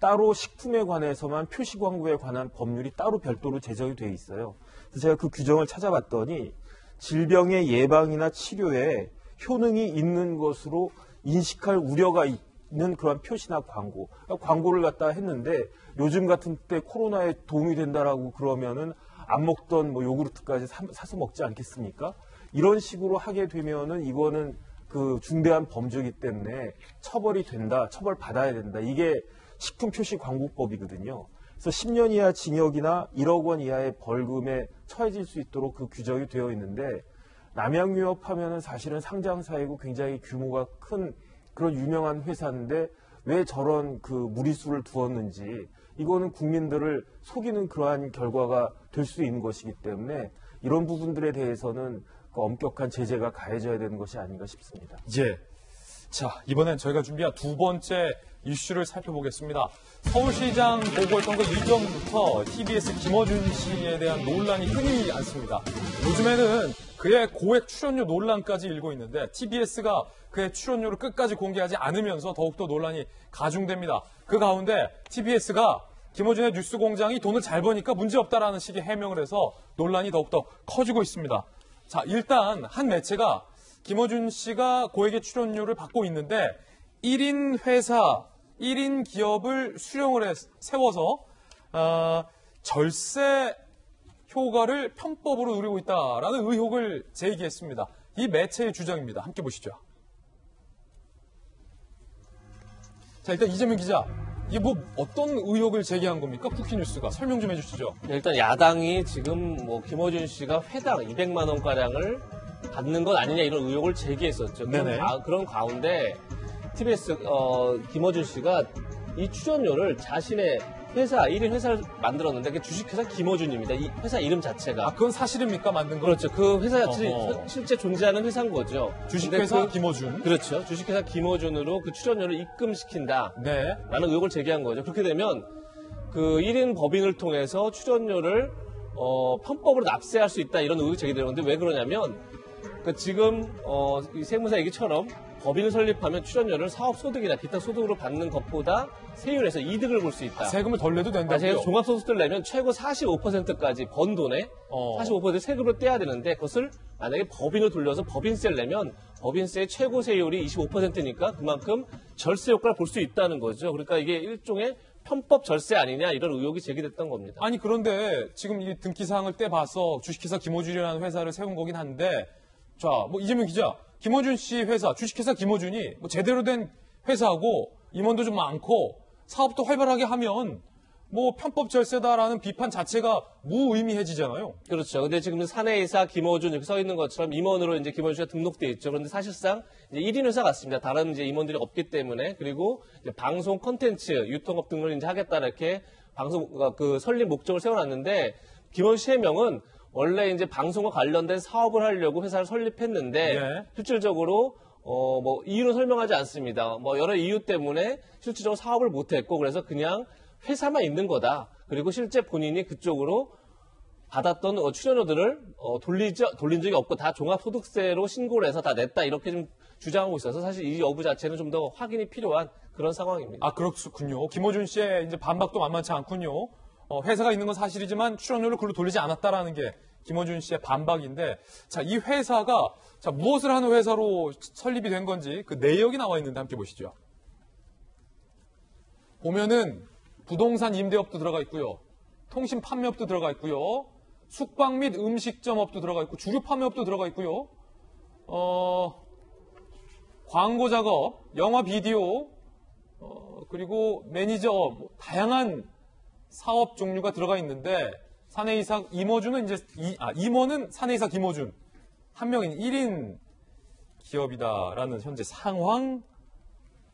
따로 식품에 관해서만 표시광고에 관한 법률이 따로 별도로 제정이 되어 있어요. 그래서 제가 그 규정을 찾아봤더니 질병의 예방이나 치료에 효능이 있는 것으로 인식할 우려가 있는 그런 표시나 광고, 그러니까 광고를 갖다 했는데 요즘 같은 때 코로나에 도움이 된다라고 그러면은 안 먹던 뭐 요구르트까지 사서 먹지 않겠습니까? 이런 식으로 하게 되면은 이거는 그 중대한 범죄이기 때문에 처벌이 된다, 처벌받아야 된다. 이게 식품표시광고법이거든요. 그래서 10년 이하 징역이나 1억 원 이하의 벌금에 처해질 수 있도록 그 규정이 되어 있는데, 남양유업 하면은 사실은 상장사이고 굉장히 규모가 큰 그런 유명한 회사인데 왜 저런 그 무리수를 두었는지, 이거는 국민들을 속이는 그러한 결과가 될 수 있는 것이기 때문에 이런 부분들에 대해서는 그 엄격한 제재가 가해져야 되는 것이 아닌가 싶습니다. 예. 자, 이번엔 저희가 준비한 두 번째 이슈를 살펴보겠습니다. 서울시장 보고했던 그 이전부터 TBS 김어준 씨에 대한 논란이 끊이지 않습니다. 요즘에는 그의 고액 출연료 논란까지 일고 있는데 TBS가 그의 출연료를 끝까지 공개하지 않으면서 더욱더 논란이 가중됩니다. 그 가운데 TBS가 김어준의 뉴스공장이 돈을 잘 버니까 문제없다라는 식의 해명을 해서 논란이 더욱더 커지고 있습니다. 자, 일단 한 매체가 김어준 씨가 고액의 출연료를 받고 있는데 1인 회사, 1인 기업을 수령을 세워서 절세 효과를 편법으로 누리고 있다라는 의혹을 제기했습니다. 이 매체의 주장입니다. 함께 보시죠. 자, 일단 이재명 기자, 이게 뭐 어떤 의혹을 제기한 겁니까? 쿠키뉴스가 설명 좀 해주시죠. 일단 야당이 지금 뭐 김어준 씨가 회당 200만 원가량을 받는 것 아니냐 이런 의혹을 제기했었죠. 네네. 그런 가운데 TBS 김어준 씨가 이 출연료를 자신의 회사, 1인 회사를 만들었는데 그게 주식회사 김어준입니다. 이 회사 이름 자체가. 아, 그건 사실입니까? 만든 거? 그렇죠. 그 회사 자체는 실제 존재하는 회사인 거죠. 주식회사 김어준. 그렇죠. 주식회사 김어준으로 그 출연료를 입금시킨다. 네. 라는 의혹을 제기한 거죠. 그렇게 되면 그 1인 법인을 통해서 출연료를 편법으로 납세할 수 있다 이런 의혹이 제기되는 건데 왜 그러냐면 지금 이 세무사 얘기처럼 법인을 설립하면 출연료를 사업소득이나 기타 소득으로 받는 것보다 세율에서 이득을 볼 수 있다. 세금을 덜 내도 된다고요? 제가 종합소득세를 내면 최고 45%까지 번 돈에 45% 세금을 떼야 되는데 그것을 만약에 법인을 돌려서 법인세를 내면 법인세의 최고 세율이 25%니까 그만큼 절세 효과를 볼 수 있다는 거죠. 그러니까 이게 일종의 편법 절세 아니냐 이런 의혹이 제기됐던 겁니다. 아니 그런데 지금 이 등기사항을 떼봐서 주식회사 김어준이라는 회사를 세운 거긴 한데 자, 뭐 이재명 기자, 김어준 씨 회사, 주식회사 김어준이 뭐 제대로 된 회사하고 임원도 좀 많고 사업도 활발하게 하면 뭐 편법 절세다라는 비판 자체가 무의미해지잖아요. 그렇죠. 근데 지금 사내이사 김어준 이렇게 써 있는 것처럼 임원으로 이제 김어준 씨가 등록돼 있죠. 그런데 사실상 이제 1인 회사 같습니다. 다른 이제 임원들이 없기 때문에 그리고 이제 방송 콘텐츠 유통업 등을 이제 하겠다 이렇게 방송 그 설립 목적을 세워놨는데 김어준 씨의 명은 원래 이제 방송과 관련된 사업을 하려고 회사를 설립했는데 예. 실질적으로 뭐 이유는 설명하지 않습니다. 뭐 여러 이유 때문에 실질적으로 사업을 못했고 그래서 그냥 회사만 있는 거다. 그리고 실제 본인이 그쪽으로 받았던 출연료들을 돌린 적이 없고 다 종합소득세로 신고를 해서 다 냈다 이렇게 좀 주장하고 있어서 사실 이 여부 자체는 좀 더 확인이 필요한 그런 상황입니다. 아, 그렇군요. 김어준 씨의 이제 반박도 만만치 않군요. 회사가 있는 건 사실이지만 출연료를 글로 돌리지 않았다라는 게 김어준 씨의 반박인데, 자, 이 회사가 자 무엇을 하는 회사로 설립이 된 건지 그 내역이 나와 있는데 함께 보시죠. 보면은 부동산 임대업도 들어가 있고요. 통신 판매업도 들어가 있고요. 숙박 및 음식점업도 들어가 있고 주류 판매업도 들어가 있고요. 광고 작업, 영화 비디오, 그리고 매니저 다양한 사업 종류가 들어가 있는데 사내이사 임어준은 이제 임원은 사내이사 김어준 한 명인 1인 기업이다라는 현재 상황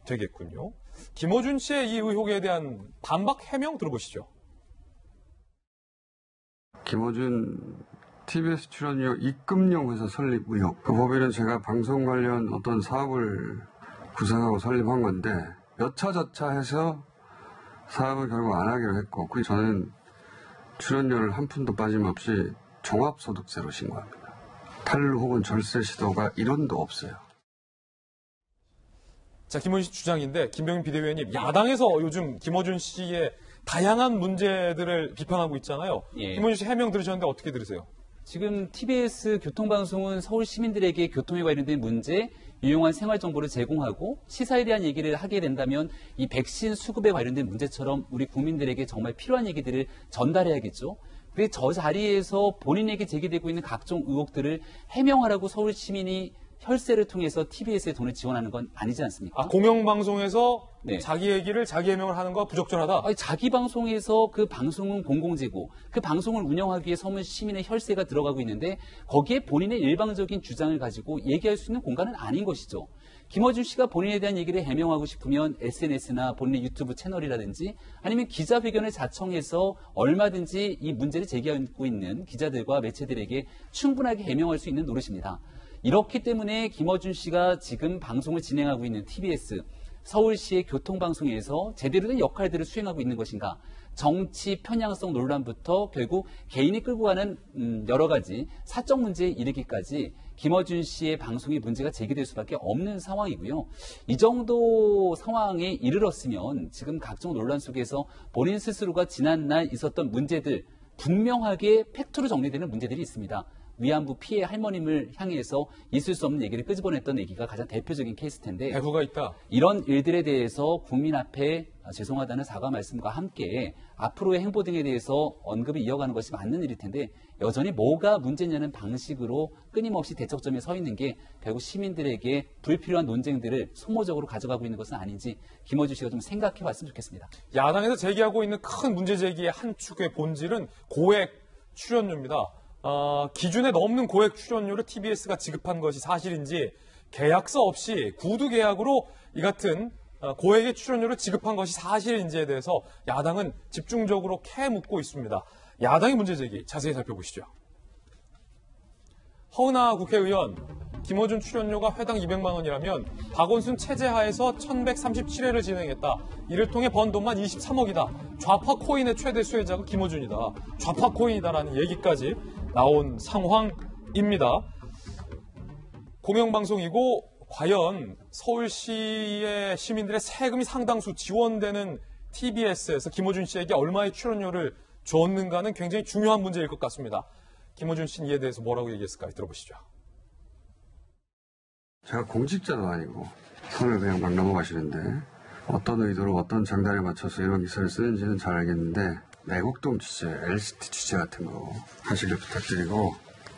되겠군요. 김어준 씨의 이 의혹에 대한 반박 해명 들어보시죠. 김어준 TBS 출연료 입금용 회사 설립 의혹. 그 법인은 제가 방송 관련 어떤 사업을 구상하고 설립한 건데 여차저차 해서 사업을 결국 안 하기로 했고 그래서 저는 출연료를 한 푼도 빠짐없이 종합소득세로 신고합니다. 탈루 혹은 절세 시도가 1원도 없어요. 자, 김어준 씨 주장인데 김병민 비대위원님, 야당에서 요즘 김어준 씨의 다양한 문제들을 비판하고 있잖아요. 예. 김어준 씨 해명 들으셨는데 어떻게 들으세요? 지금 TBS 교통방송은 서울 시민들에게 교통에 관련된 문제, 유용한 생활정보를 제공하고 시사에 대한 얘기를 하게 된다면 이 백신 수급에 관련된 문제처럼 우리 국민들에게 정말 필요한 얘기들을 전달해야겠죠. 그래서 저 자리에서 본인에게 제기되고 있는 각종 의혹들을 해명하라고 서울 시민이 혈세를 통해서 TBS에 돈을 지원하는 건 아니지 않습니까? 공영방송에서 네. 자기 얘기를 자기 해명을 하는 거 부적절하다? 아니, 자기 방송에서 그 방송은 공공재고 그 방송을 운영하기 위해 서울 시민의 혈세가 들어가고 있는데 거기에 본인의 일방적인 주장을 가지고 얘기할 수 있는 공간은 아닌 것이죠. 김어준 씨가 본인에 대한 얘기를 해명하고 싶으면 SNS나 본인의 유튜브 채널이라든지 아니면 기자회견을 자청해서 얼마든지 이 문제를 제기하고 있는 기자들과 매체들에게 충분하게 해명할 수 있는 노릇입니다. 이렇기 때문에 김어준 씨가 지금 방송을 진행하고 있는 TBS, 서울시의 교통방송에서 제대로 된 역할들을 수행하고 있는 것인가? 정치 편향성 논란부터 결국 개인이 끌고 가는 여러 가지 사적 문제에 이르기까지 김어준 씨의 방송에 문제가 제기될 수밖에 없는 상황이고요. 이 정도 상황에 이르렀으면 지금 각종 논란 속에서 본인 스스로가 지난날 있었던 문제들 분명하게 팩트로 정리되는 문제들이 있습니다. 위안부 피해 할머님을 향해서 있을 수 없는 얘기를 끄집어냈던 얘기가 가장 대표적인 케이스 텐데 배후가 있다. 이런 일들에 대해서 국민 앞에 죄송하다는 사과 말씀과 함께 앞으로의 행보 등에 대해서 언급을 이어가는 것이 맞는 일일 텐데 여전히 뭐가 문제냐는 방식으로 끊임없이 대척점에 서 있는 게 결국 시민들에게 불필요한 논쟁들을 소모적으로 가져가고 있는 것은 아닌지 김어준 씨가 좀 생각해 봤으면 좋겠습니다. 야당에서 제기하고 있는 큰 문제 제기의 한 축의 본질은 고액 출연료입니다. 기준에 넘는 고액 출연료를 TBS가 지급한 것이 사실인지 계약서 없이 구두 계약으로 이 같은 고액의 출연료를 지급한 것이 사실인지에 대해서 야당은 집중적으로 캐묻고 있습니다. 야당의 문제 제기 자세히 살펴보시죠. 허은하 국회의원, 김어준 출연료가 회당 200만 원이라면 박원순 체제하에서 1137회를 진행했다. 이를 통해 번 돈만 23억이다. 좌파 코인의 최대 수혜자가 김어준이다. 좌파 코인이다라는 얘기까지 나온 상황입니다. 공영방송이고 과연 서울시의 시민들의 세금이 상당수 지원되는 TBS에서 김어준 씨에게 얼마의 출연료를 줬는가는 굉장히 중요한 문제일 것 같습니다. 김어준 씨는 이에 대해서 뭐라고 얘기했을까요? 들어보시죠. 제가 공직자도 아니고 선을 그냥 막 넘어가시는데 어떤 의도로 어떤 장단에 맞춰서 이런 기사를 쓰는지는 잘 알겠는데 내곡동 취재, LCT 취재 같은 거 하시길 부탁드리고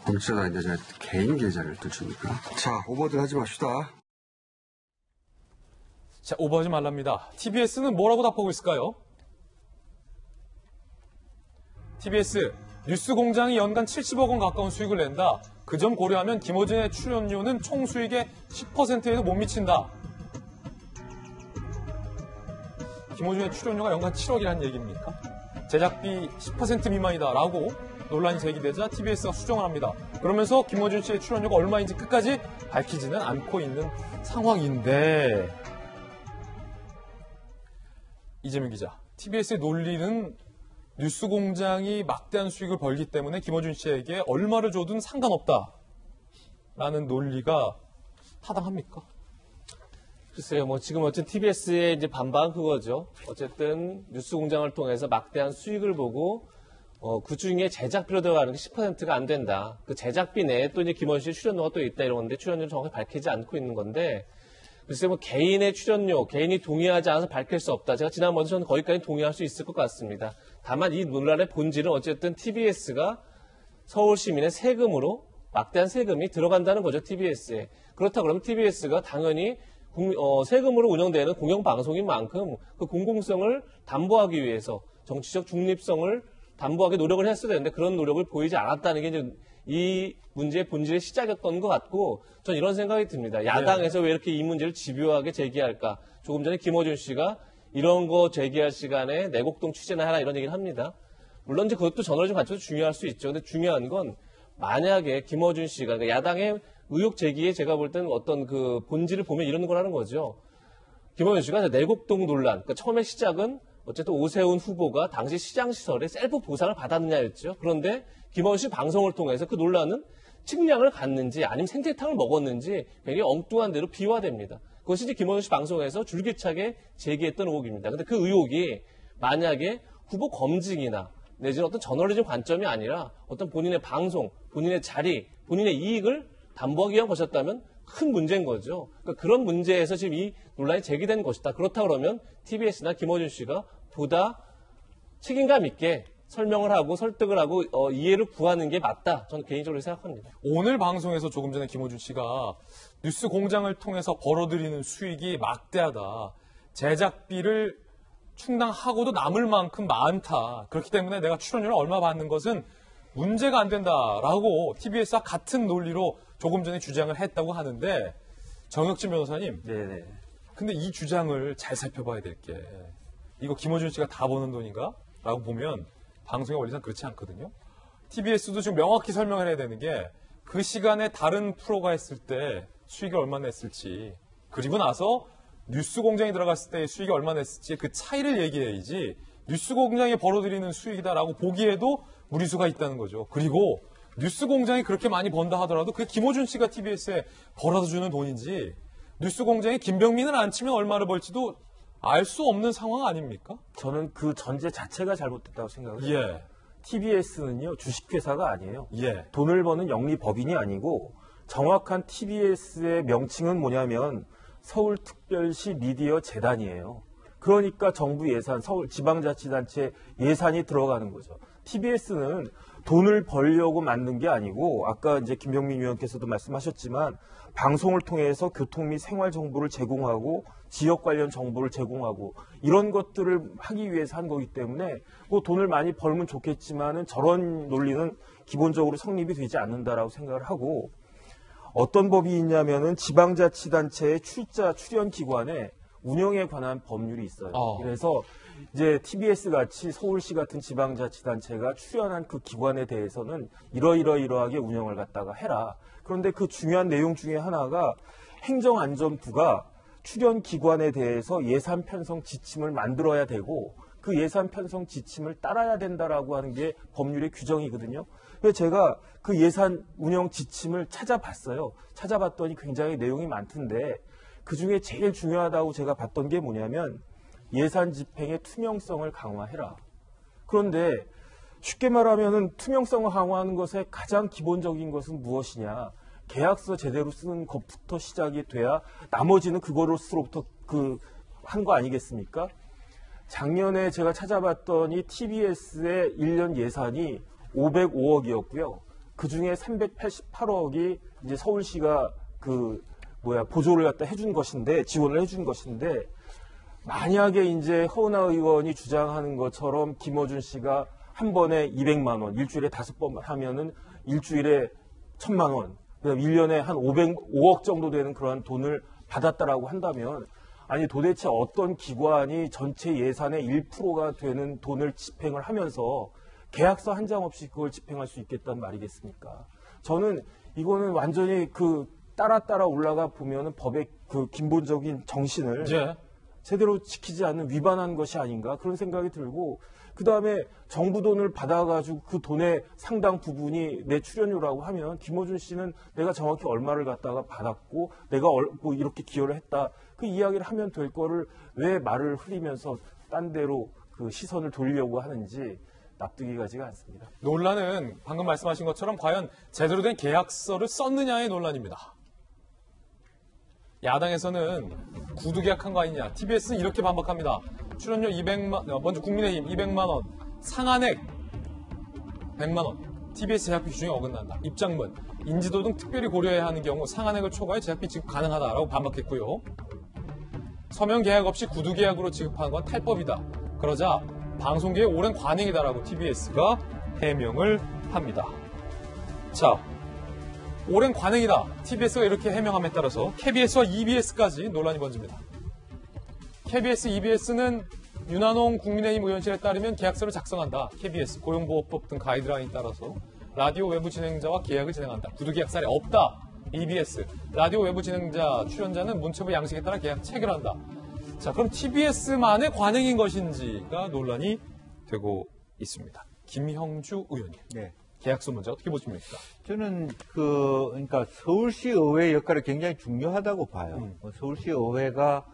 공직자도 아닌데 제가 개인 계좌를 또 주니까 자 오버들 하지 맙시다. 자, 오버하지 말랍니다. TBS는 뭐라고 답하고 있을까요? TBS 뉴스공장이 연간 70억 원 가까운 수익을 낸다. 그 점 고려하면 김어준의 출연료는 총 수익의 10%에도 못 미친다. 김어준의 출연료가 연간 7억이라는 얘기입니까? 제작비 10% 미만이다라고 논란이 제기되자 TBS가 수정을 합니다. 그러면서 김어준 씨의 출연료가 얼마인지 끝까지 밝히지는 않고 있는 상황인데 이재명 기자, TBS의 논리는 뉴스공장이 막대한 수익을 벌기 때문에 김어준 씨에게 얼마를 줘든 상관없다라는 논리가 타당합니까? 글쎄요, 지금 어쨌든 TBS의 이제 반박은 그거죠. 어쨌든 뉴스공장을 통해서 막대한 수익을 보고 그 중에 제작비로 들어가는 게 10%가 안 된다. 그 제작비 내에 또 이제 김어준 씨 출연료가 또 있다 이런 건데 출연료는 정확히 밝히지 않고 있는 건데 글쎄 뭐 개인의 출연료, 개인이 동의하지 않아서 밝힐 수 없다. 제가 지난번에 저는 거기까지 동의할 수 있을 것 같습니다. 다만 이 논란의 본질은 어쨌든 TBS가 서울 시민의 세금으로 막대한 세금이 들어간다는 거죠, TBS에. 그렇다 그러면 TBS가 당연히 세금으로 운영되는 공영방송인 만큼 그 공공성을 담보하기 위해서 정치적 중립성을 담보하기 노력을 했어야 되는데 그런 노력을 보이지 않았다는 게 이제 이 문제의 본질의 시작이었던 것 같고 전 이런 생각이 듭니다. 야당에서 왜 이렇게 이 문제를 집요하게 제기할까? 조금 전에 김어준 씨가 이런 거 제기할 시간에 내곡동 취재나 해라 이런 얘기를 합니다. 물론 이제 그것도 저널리즘 관점에서 중요할 수 있죠. 근데 중요한 건 만약에 김어준 씨가 그러니까 야당의 의혹 제기에 제가 볼 때는 어떤 그 본질을 보면 이런 거라는 거죠. 김어준 씨가 내곡동 논란, 그러니까 처음에 시작은 어쨌든 오세훈 후보가 당시 시장시설에 셀프 보상을 받았느냐였죠. 그런데 김어준 씨 방송을 통해서 그 논란은 측량을 갔는지 아니면 생태탕을 먹었는지 굉장히 엉뚱한 대로 비화됩니다. 그것이 이제 김어준 씨 방송에서 줄기차게 제기했던 의혹입니다. 근데 그 의혹이 만약에 후보 검증이나 내지는 어떤 저널리즘 관점이 아니라 어떤 본인의 방송, 본인의 자리, 본인의 이익을 담보하기 위한 것이었다면 큰 문제인 거죠. 그러니까 그런 문제에서 지금 이 논란이 제기된 것이다. 그렇다 그러면 TBS나 김어준 씨가 보다 책임감 있게 설명을 하고 설득을 하고 이해를 구하는 게 맞다. 저는 개인적으로 생각합니다. 오늘 방송에서 조금 전에 김어준 씨가 뉴스 공장을 통해서 벌어들이는 수익이 막대하다. 제작비를 충당하고도 남을 만큼 많다. 그렇기 때문에 내가 출연료를 얼마 받는 것은 문제가 안 된다라고 TBS와 같은 논리로 조금 전에 주장을 했다고 하는데 정혁진 변호사님. 네네. 근데 이 주장을 잘 살펴봐야 될 게 이거 김어준 씨가 다 버는 돈인가? 라고 보면 방송의 원리상 그렇지 않거든요. TBS도 지금 명확히 설명을 해야 되는 게 그 시간에 다른 프로가 했을 때 수익이 얼마나 냈을지 그리고 나서 뉴스 공장에 들어갔을 때 수익이 얼마나 냈을지 그 차이를 얘기해야지 뉴스 공장에 벌어들이는 수익이다라고 보기에도 무리수가 있다는 거죠. 그리고 뉴스 공장이 그렇게 많이 번다 하더라도 그게 김어준 씨가 TBS에 벌어다 주는 돈인지 뉴스 공장에 김병민을 안 치면 얼마를 벌지도 알 수 없는 상황 아닙니까? 저는 그 전제 자체가 잘못됐다고 생각을 해요. 예. TBS는요, 주식회사가 아니에요. 예. 돈을 버는 영리법인이 아니고 정확한 TBS의 명칭은 뭐냐면 서울특별시 미디어 재단이에요. 그러니까 정부 예산, 서울 지방자치단체 예산이 들어가는 거죠. TBS는 돈을 벌려고 만든 게 아니고 아까 이제 김병민 위원께서도 말씀하셨지만 방송을 통해서 교통 및 생활 정보를 제공하고 지역 관련 정보를 제공하고 이런 것들을 하기 위해서 한 거기 때문에 뭐 돈을 많이 벌면 좋겠지만은 저런 논리는 기본적으로 성립이 되지 않는다라고 생각을 하고 어떤 법이 있냐면은 지방자치단체의 출연 기관에 운영에 관한 법률이 있어요. 그래서 이제 TBS 같이 서울시 같은 지방자치단체가 출연한 그 기관에 대해서는 이러이러하게 운영을 갖다가 해라. 그런데 그 중요한 내용 중에 하나가 행정안전부가 출연 기관에 대해서 예산 편성 지침을 만들어야 되고 그 예산 편성 지침을 따라야 된다라고 하는 게 법률의 규정이거든요. 그래서 제가 그 예산 운영 지침을 찾아봤어요. 찾아봤더니 굉장히 내용이 많던데 그중에 제일 중요하다고 제가 봤던 게 뭐냐면 예산 집행의 투명성을 강화해라. 그런데 쉽게 말하면 투명성을 강화하는 것의 가장 기본적인 것은 무엇이냐. 계약서 제대로 쓰는 것부터 시작이 돼야 나머지는 그거로서부터 한 거 아니겠습니까? 작년에 제가 찾아봤더니 TBS의 1년 예산이 505억이었고요. 그 중에 388억이 이제 서울시가 보조를 갖다 해준 것인데, 지원을 해준 것인데, 만약에 이제 허은하 의원이 주장하는 것처럼 김어준 씨가 한 번에 200만 원, 일주일에 5번 하면은 일주일에 1000만 원, 그다음 1년에 한 5억 정도 되는 그런 돈을 받았다라고 한다면, 아니 도대체 어떤 기관이 전체 예산의 1%가 되는 돈을 집행을 하면서 계약서 한 장 없이 그걸 집행할 수 있겠다는 말이겠습니까? 저는 이거는 완전히 따라 올라가 보면은 법의 기본적인 정신을 제대로 지키지 않는 위반한 것이 아닌가 그런 생각이 들고, 그 다음에 정부 돈을 받아가지고 그 돈의 상당 부분이 내 출연료라고 하면 김어준 씨는 내가 정확히 얼마를 갖다가 받았고 내가 뭐 이렇게 기여를 했다 그 이야기를 하면 될 거를 왜 말을 흐리면서 딴 데로 시선을 돌리려고 하는지 납득이 가지가 않습니다. 논란은 방금 말씀하신 것처럼 과연 제대로 된 계약서를 썼느냐의 논란입니다. 야당에서는 구두 계약한 거 아니냐. TBS는 이렇게 반박합니다. 출연료 200만, 먼저 국민의힘 200만 원, 상한액 100만 원. TBS 제작비 규정에 어긋난다. 입장문, 인지도 등 특별히 고려해야 하는 경우 상한액을 초과해 제작비 지급 가능하다라고 반박했고요. 서면 계약 없이 구두 계약으로 지급하는 건 탈법이다. 그러자 방송계의 오랜 관행이다라고 TBS가 해명을 합니다. 자, 오랜 관행이다. TBS가 이렇게 해명함에 따라서 KBS와 EBS까지 논란이 번집니다. KBS, EBS는 윤한홍 국민의힘 의원실에 따르면 계약서를 작성한다. KBS 고용보호법 등 가이드라인에 따라서 라디오 외부 진행자와 계약을 진행한다. 구두 계약 사례 없다. EBS 라디오 외부 진행자 출연자는 문체부 양식에 따라 계약 체결한다. 자, 그럼 TBS만의 관행인 것인지가 논란이 되고 있습니다. 김형주 의원님. 네. 계약서 문제 어떻게 보십니까? 저는 그러니까 서울시 의회 역할이 굉장히 중요하다고 봐요. 서울시 의회가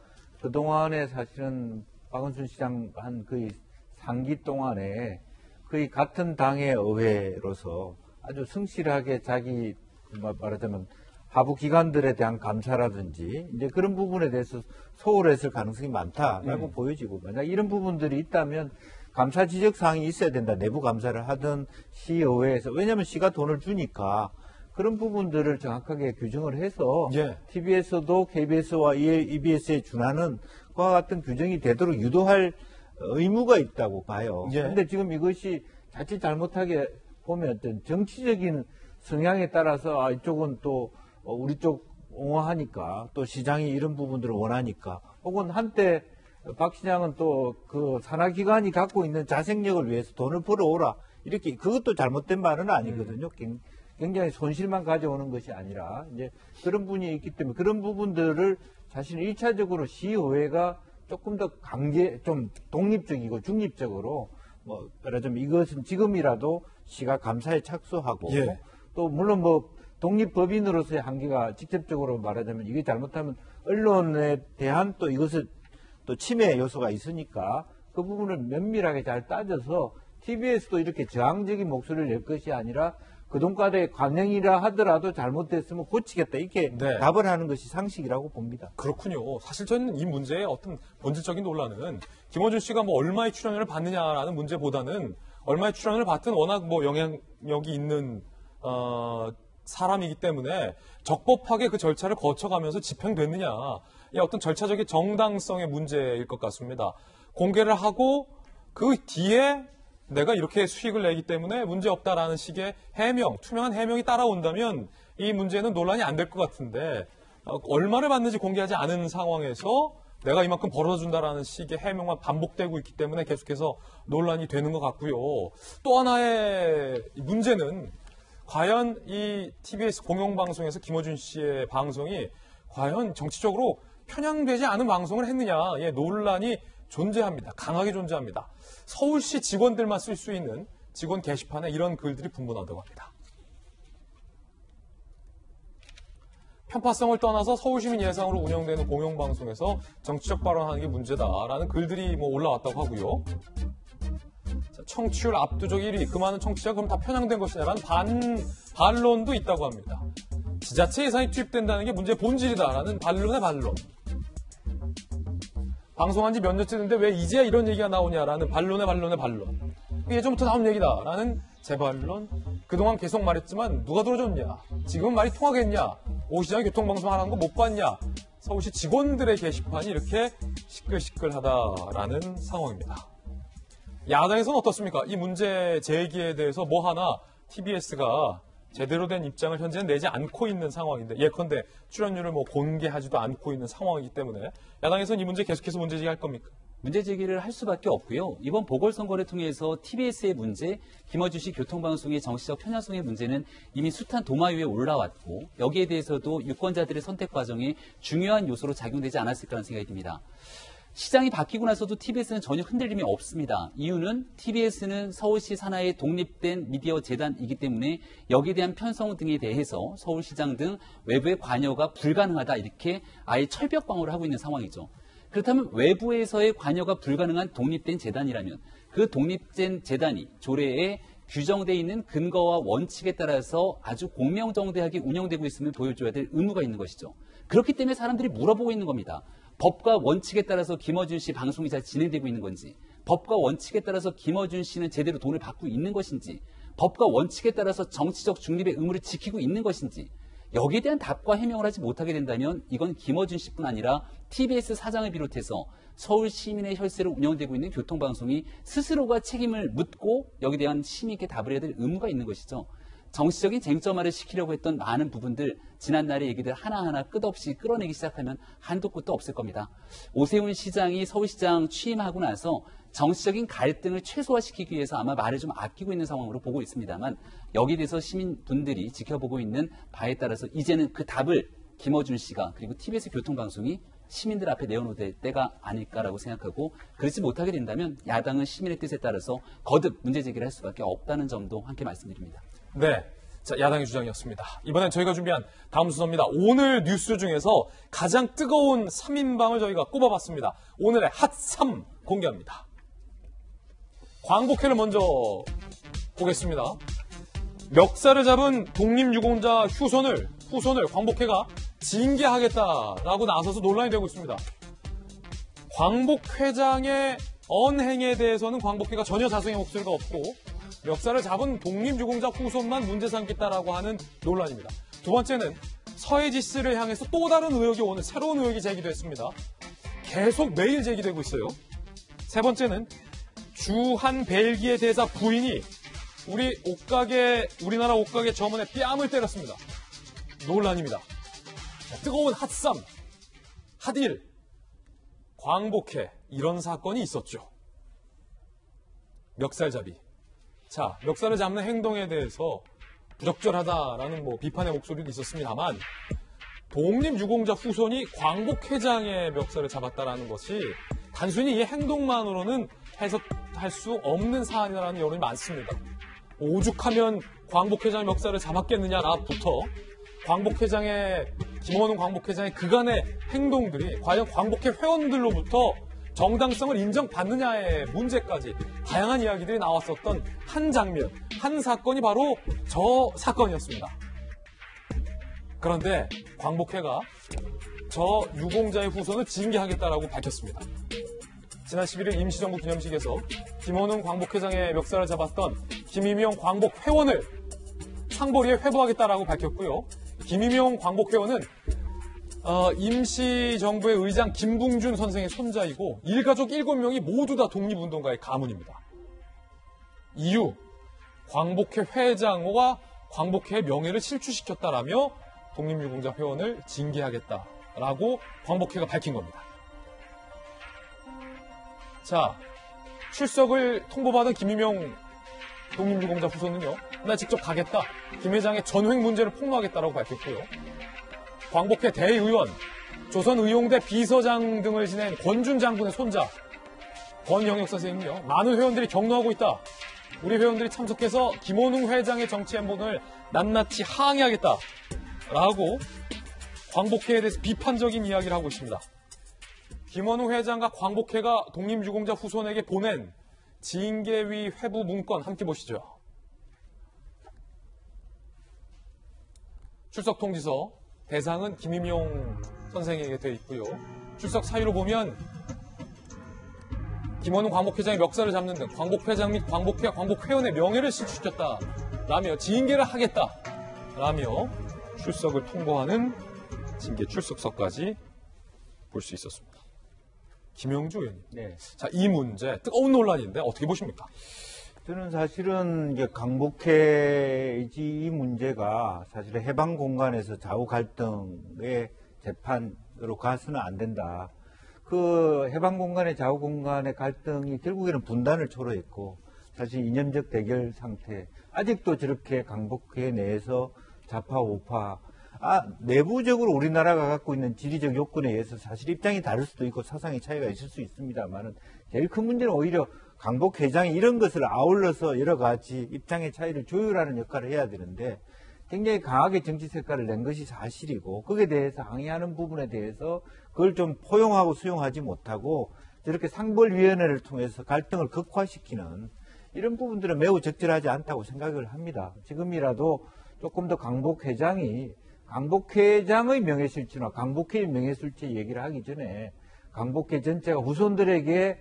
그동안에 사실은 박원순 시장 한 거의 상기 동안에 거의 같은 당의 의회로서 아주 성실하게 자기 말하자면 하부 기관들에 대한 감사라든지 이제 그런 부분에 대해서 소홀했을 가능성이 많다라고 보여지고 만약 이런 부분들이 있다면 감사 지적 사항이 있어야 된다. 내부 감사를 하든 시의회에서 왜냐하면 시가 돈을 주니까 그런 부분들을 정확하게 규정을 해서 예. TBS도 KBS와 EBS에 준하는 그와 같은 규정이 되도록 유도할 의무가 있다고 봐요. 그런데 예. 지금 이것이 자칫 잘못하게 보면 어떤 정치적인 성향에 따라서 이쪽은 또 우리 쪽 옹호하니까 또 시장이 이런 부분들을 원하니까 혹은 한때 박 시장은 또 그 산하기관이 갖고 있는 자생력을 위해서 돈을 벌어오라 이렇게 그것도 잘못된 말은 아니거든요. 굉장히 손실만 가져오는 것이 아니라 이제 그런 분이 있기 때문에 그런 부분들을 사실 1차적으로 시의회가 조금 더 좀 독립적이고 중립적으로 말하자면 이것은 지금이라도 시가 감사에 착수하고 예. 또 물론 독립법인으로서의 한계가 직접적으로 말하자면 이게 잘못하면 언론에 대한 또 이것을 또 침해 요소가 있으니까 그 부분을 면밀하게 잘 따져서 TBS도 이렇게 저항적인 목소리를 낼 것이 아니라 그동안의 관행이라 하더라도 잘못됐으면 고치겠다 이렇게 네. 답을 하는 것이 상식이라고 봅니다. 그렇군요. 사실 저는 이 문제의 어떤 본질적인 논란은 김어준 씨가 얼마의 출연료를 받느냐라는 문제보다는 얼마의 출연을 받든 워낙 영향력이 있는 사람이기 때문에 적법하게 그 절차를 거쳐가면서 집행됐느냐. 이 어떤 절차적인 정당성의 문제일 것 같습니다. 공개를 하고 그 뒤에 내가 이렇게 수익을 내기 때문에 문제없다라는 식의 해명, 투명한 해명이 따라온다면 이 문제는 논란이 안 될 것 같은데 얼마를 받는지 공개하지 않은 상황에서 내가 이만큼 벌어준다라는 식의 해명만 반복되고 있기 때문에 계속해서 논란이 되는 것 같고요. 또 하나의 문제는 과연 이 TBS 공영방송에서 김어준 씨의 방송이 과연 정치적으로 편향되지 않은 방송을 했느냐의 논란이 존재합니다. 강하게 존재합니다. 서울시 직원들만 쓸 수 있는 직원 게시판에 이런 글들이 분분하다고 합니다. 편파성을 떠나서 서울시민 예상으로 운영되는 공영방송에서 정치적 발언하는 게 문제다라는 글들이 올라왔다고 하고요. 청취율 압도적 1위, 그 많은 청취자가 그럼 다 편향된 것이냐라는 반론도 있다고 합니다. 지자체 예산이 투입된다는 게 문제의 본질이다라는 반론의 반론. 방송한 지 몇 년째 됐는데 왜 이제야 이런 얘기가 나오냐라는 반론의 반론. 예전부터 나온 얘기다라는 재반론. 그동안 계속 말했지만 누가 들어줬냐? 지금은 말이 통하겠냐? 오 시장이 교통방송 하라는 거 못 봤냐? 서울시 직원들의 게시판이 이렇게 시끌시끌하다라는 상황입니다. 야당에서는 어떻습니까? 이 문제 제기에 대해서 하나 TBS가 제대로 된 입장을 현재는 내지 않고 있는 상황인데 예컨대 출연료를 공개하지도 않고 있는 상황이기 때문에 야당에서는 이 문제 계속해서 문제 제기할 겁니까? 문제 제기를 할 수밖에 없고요. 이번 보궐선거를 통해서 TBS의 문제, 김어준 씨 교통방송의 정치적 편향성의 문제는 이미 숱한 도마 위에 올라왔고 여기에 대해서도 유권자들의 선택 과정에 중요한 요소로 작용되지 않았을까라는 생각이 듭니다. 시장이 바뀌고 나서도 TBS는 전혀 흔들림이 없습니다. 이유는 TBS는 서울시 산하의 독립된 미디어 재단이기 때문에 여기에 대한 편성 등에 대해서 서울시장 등 외부의 관여가 불가능하다 이렇게 아예 철벽 방어를 하고 있는 상황이죠. 그렇다면 외부에서의 관여가 불가능한 독립된 재단이라면 그 독립된 재단이 조례에 규정되어 있는 근거와 원칙에 따라서 아주 공명정대하게 운영되고 있음을 보여줘야 될 의무가 있는 것이죠. 그렇기 때문에 사람들이 물어보고 있는 겁니다. 법과 원칙에 따라서 김어준 씨 방송이 잘 진행되고 있는 건지, 법과 원칙에 따라서 김어준 씨는 제대로 돈을 받고 있는 것인지, 법과 원칙에 따라서 정치적 중립의 의무를 지키고 있는 것인지, 여기에 대한 답과 해명을 하지 못하게 된다면 이건 김어준 씨뿐 아니라 TBS 사장을 비롯해서 서울 시민의 혈세로 운영되고 있는 교통방송이 스스로가 책임을 묻고 여기에 대한 시민 있게 답을 해야 될 의무가 있는 것이죠. 정치적인 쟁점화를 시키려고 했던 많은 부분들, 지난날의 얘기들 하나하나 끝없이 끌어내기 시작하면 한도 끝도 없을 겁니다. 오세훈 시장이 서울시장 취임하고 나서 정치적인 갈등을 최소화시키기 위해서 아마 말을 좀 아끼고 있는 상황으로 보고 있습니다만, 여기에 대해서 시민분들이 지켜보고 있는 바에 따라서 이제는 그 답을 김어준 씨가 그리고 TBS 교통방송이 시민들 앞에 내어놓을 때가 아닐까라고 생각하고, 그렇지 못하게 된다면 야당은 시민의 뜻에 따라서 거듭 문제 제기를 할 수밖에 없다는 점도 함께 말씀드립니다. 네. 자, 야당의 주장이었습니다. 이번엔 저희가 준비한 다음 순서입니다. 오늘 뉴스 중에서 가장 뜨거운 3인방을 저희가 꼽아봤습니다. 오늘의 핫3 공개합니다. 광복회를 먼저 보겠습니다. 멱살을 잡은 독립유공자 후손을 광복회가 징계하겠다라고 나서서 논란이 되고 있습니다. 광복회장의 언행에 대해서는 광복회가 전혀 자성의 목소리가 없고, 멱살을 잡은 독립유공자 후손만 문제 삼겠다라고 하는 논란입니다. 두 번째는 서해지 씨를 향해서 또 다른 의혹이 오늘 새로운 의혹이 제기됐습니다. 계속 매일 제기되고 있어요. 세 번째는 주한 벨기에 대사 부인이 우리나라 옷가게 점원에 뺨을 때렸습니다. 논란입니다. 자, 뜨거운 핫3, 핫1, 광복회, 이런 사건이 있었죠. 멱살잡이. 자, 멱살을 잡는 행동에 대해서 부적절하다라는 비판의 목소리도 있었습니다만, 독립유공자 후손이 광복회장의 멱살을 잡았다라는 것이 단순히 이 행동만으로는 해석할 수 없는 사안이라는 여론이 많습니다. 오죽하면 광복회장의 멱살을 잡았겠느냐부터 김원훈 광복회장의 그간의 행동들이 과연 광복회 회원들로부터 정당성을 인정받느냐의 문제까지 다양한 이야기들이 나왔었던 한 장면, 한 사건이 바로 저 사건이었습니다. 그런데 광복회가 저 유공자의 후손을 징계하겠다라고 밝혔습니다. 지난 11일 임시정부 기념식에서 김원훈 광복회장의 멱살을 잡았던 김임용 광복회원을 상보리에 회부하겠다라고 밝혔고요. 김임용 광복회원은 임시정부의 의장 김붕준 선생의 손자이고 일가족 7명이 모두 다 독립운동가의 가문입니다. 이유, 광복회 회장과 광복회의 명예를 실추시켰다라며 독립유공자 회원을 징계하겠다라고 광복회가 밝힌 겁니다. 자, 출석을 통보받은 김임용 독립유공자 후손은요, 나 직접 가겠다, 김 회장의 전횡 문제를 폭로하겠다라고 밝혔고요. 광복회 대의원, 조선의용대 비서장 등을 지낸 권준 장군의 손자 권영혁 선생님이요, 많은 회원들이 격노하고 있다. 우리 회원들이 참석해서 김원웅 회장의 정치 행보를 낱낱이 항의하겠다라고 광복회에 대해서 비판적인 이야기를 하고 있습니다. 김원웅 회장과 광복회가 독립유공자 후손에게 보낸 징계위 회부 문건 함께 보시죠. 출석 통지서, 대상은 김임용 선생에게 되어 있고요. 출석 사유로 보면 김원웅 광복회장의 멱살을 잡는 등 광복회장 및 광복회와 광복회원의 명예를 실추시켰다라며 징계를 하겠다라며 출석을 통보하는 징계 출석서까지 볼 수 있었습니다. 김영주 의원님. 네. 자, 이 문제 뜨거운 논란인데 어떻게 보십니까? 저는 사실은 이제 광복회 이 문제가 사실은 해방 공간에서 좌우 갈등의 재판으로 가서는 안 된다. 그 해방 공간의 좌우 공간의 갈등이 결국에는 분단을 초래했고 사실 이념적 대결 상태. 아직도 저렇게 광복회 내에서 좌파 우파 내부적으로 우리나라가 갖고 있는 지리적 요건에 의해서 사실 입장이 다를 수도 있고 사상의 차이가 있을 수 있습니다만은 제일 큰 문제는 오히려 광복회장이 이런 것을 아울러서 여러 가지 입장의 차이를 조율하는 역할을 해야 되는데 굉장히 강하게 정치 색깔을 낸 것이 사실이고 거기에 대해서 항의하는 부분에 대해서 그걸 좀 포용하고 수용하지 못하고 저렇게 상벌위원회를 통해서 갈등을 극화시키는 이런 부분들은 매우 적절하지 않다고 생각을 합니다. 지금이라도 조금 더 광복회장이 강복회장의 명예실추나 강복회의 명예실추 얘기를 하기 전에 강복회 전체가 후손들에게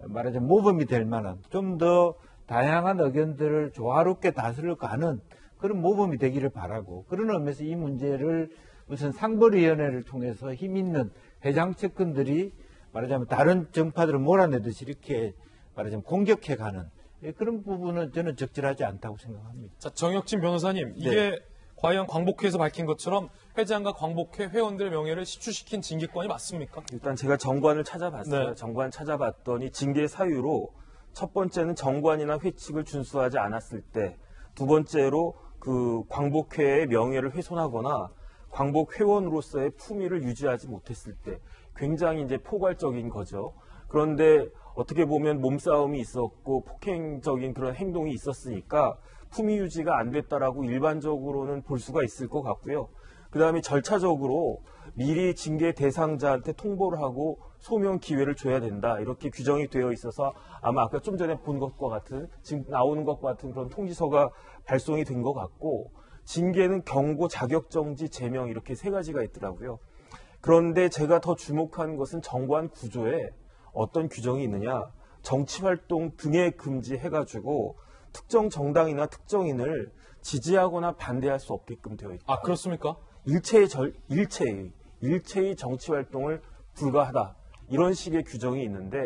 말하자면 모범이 될 만한 좀 더 다양한 의견들을 조화롭게 다스려 가는 그런 모범이 되기를 바라고, 그런 의미에서 이 문제를 무슨 상벌위원회를 통해서 힘 있는 회장 측근들이 말하자면 다른 정파들을 몰아내듯이 이렇게 말하자면 공격해가는 그런 부분은 저는 적절하지 않다고 생각합니다. 자, 정혁진 변호사님, 이게 과연 광복회에서 밝힌 것처럼 회장과 광복회 회원들의 명예를 시추시킨 징계권이 맞습니까? 일단 제가 정관을 찾아봤어요. 네. 정관 찾아봤더니 징계 사유로 첫 번째는 정관이나 회칙을 준수하지 않았을 때, 두 번째로 그 광복회의 명예를 훼손하거나 광복 회원으로서의 품위를 유지하지 못했을 때, 굉장히 이제 포괄적인 거죠. 그런데 어떻게 보면 몸싸움이 있었고 폭행적인 그런 행동이 있었으니까 품위 유지가 안 됐다라고 일반적으로는 볼 수가 있을 것 같고요. 그 다음에 절차적으로 미리 징계 대상자한테 통보를 하고 소명 기회를 줘야 된다, 이렇게 규정이 되어 있어서 아마 아까 좀 전에 본 것과 같은, 지금 나오는 것과 같은 그런 통지서가 발송이 된 것 같고, 징계는 경고, 자격정지, 제명 이렇게 세 가지가 있더라고요. 그런데 제가 더 주목한 것은 정관 구조에 어떤 규정이 있느냐, 정치활동 등에 금지해가지고 특정 정당이나 특정인을 지지하거나 반대할 수 없게끔 되어 있다. 아, 그렇습니까? 일체의 정치활동을 불가하다, 이런 식의 규정이 있는데,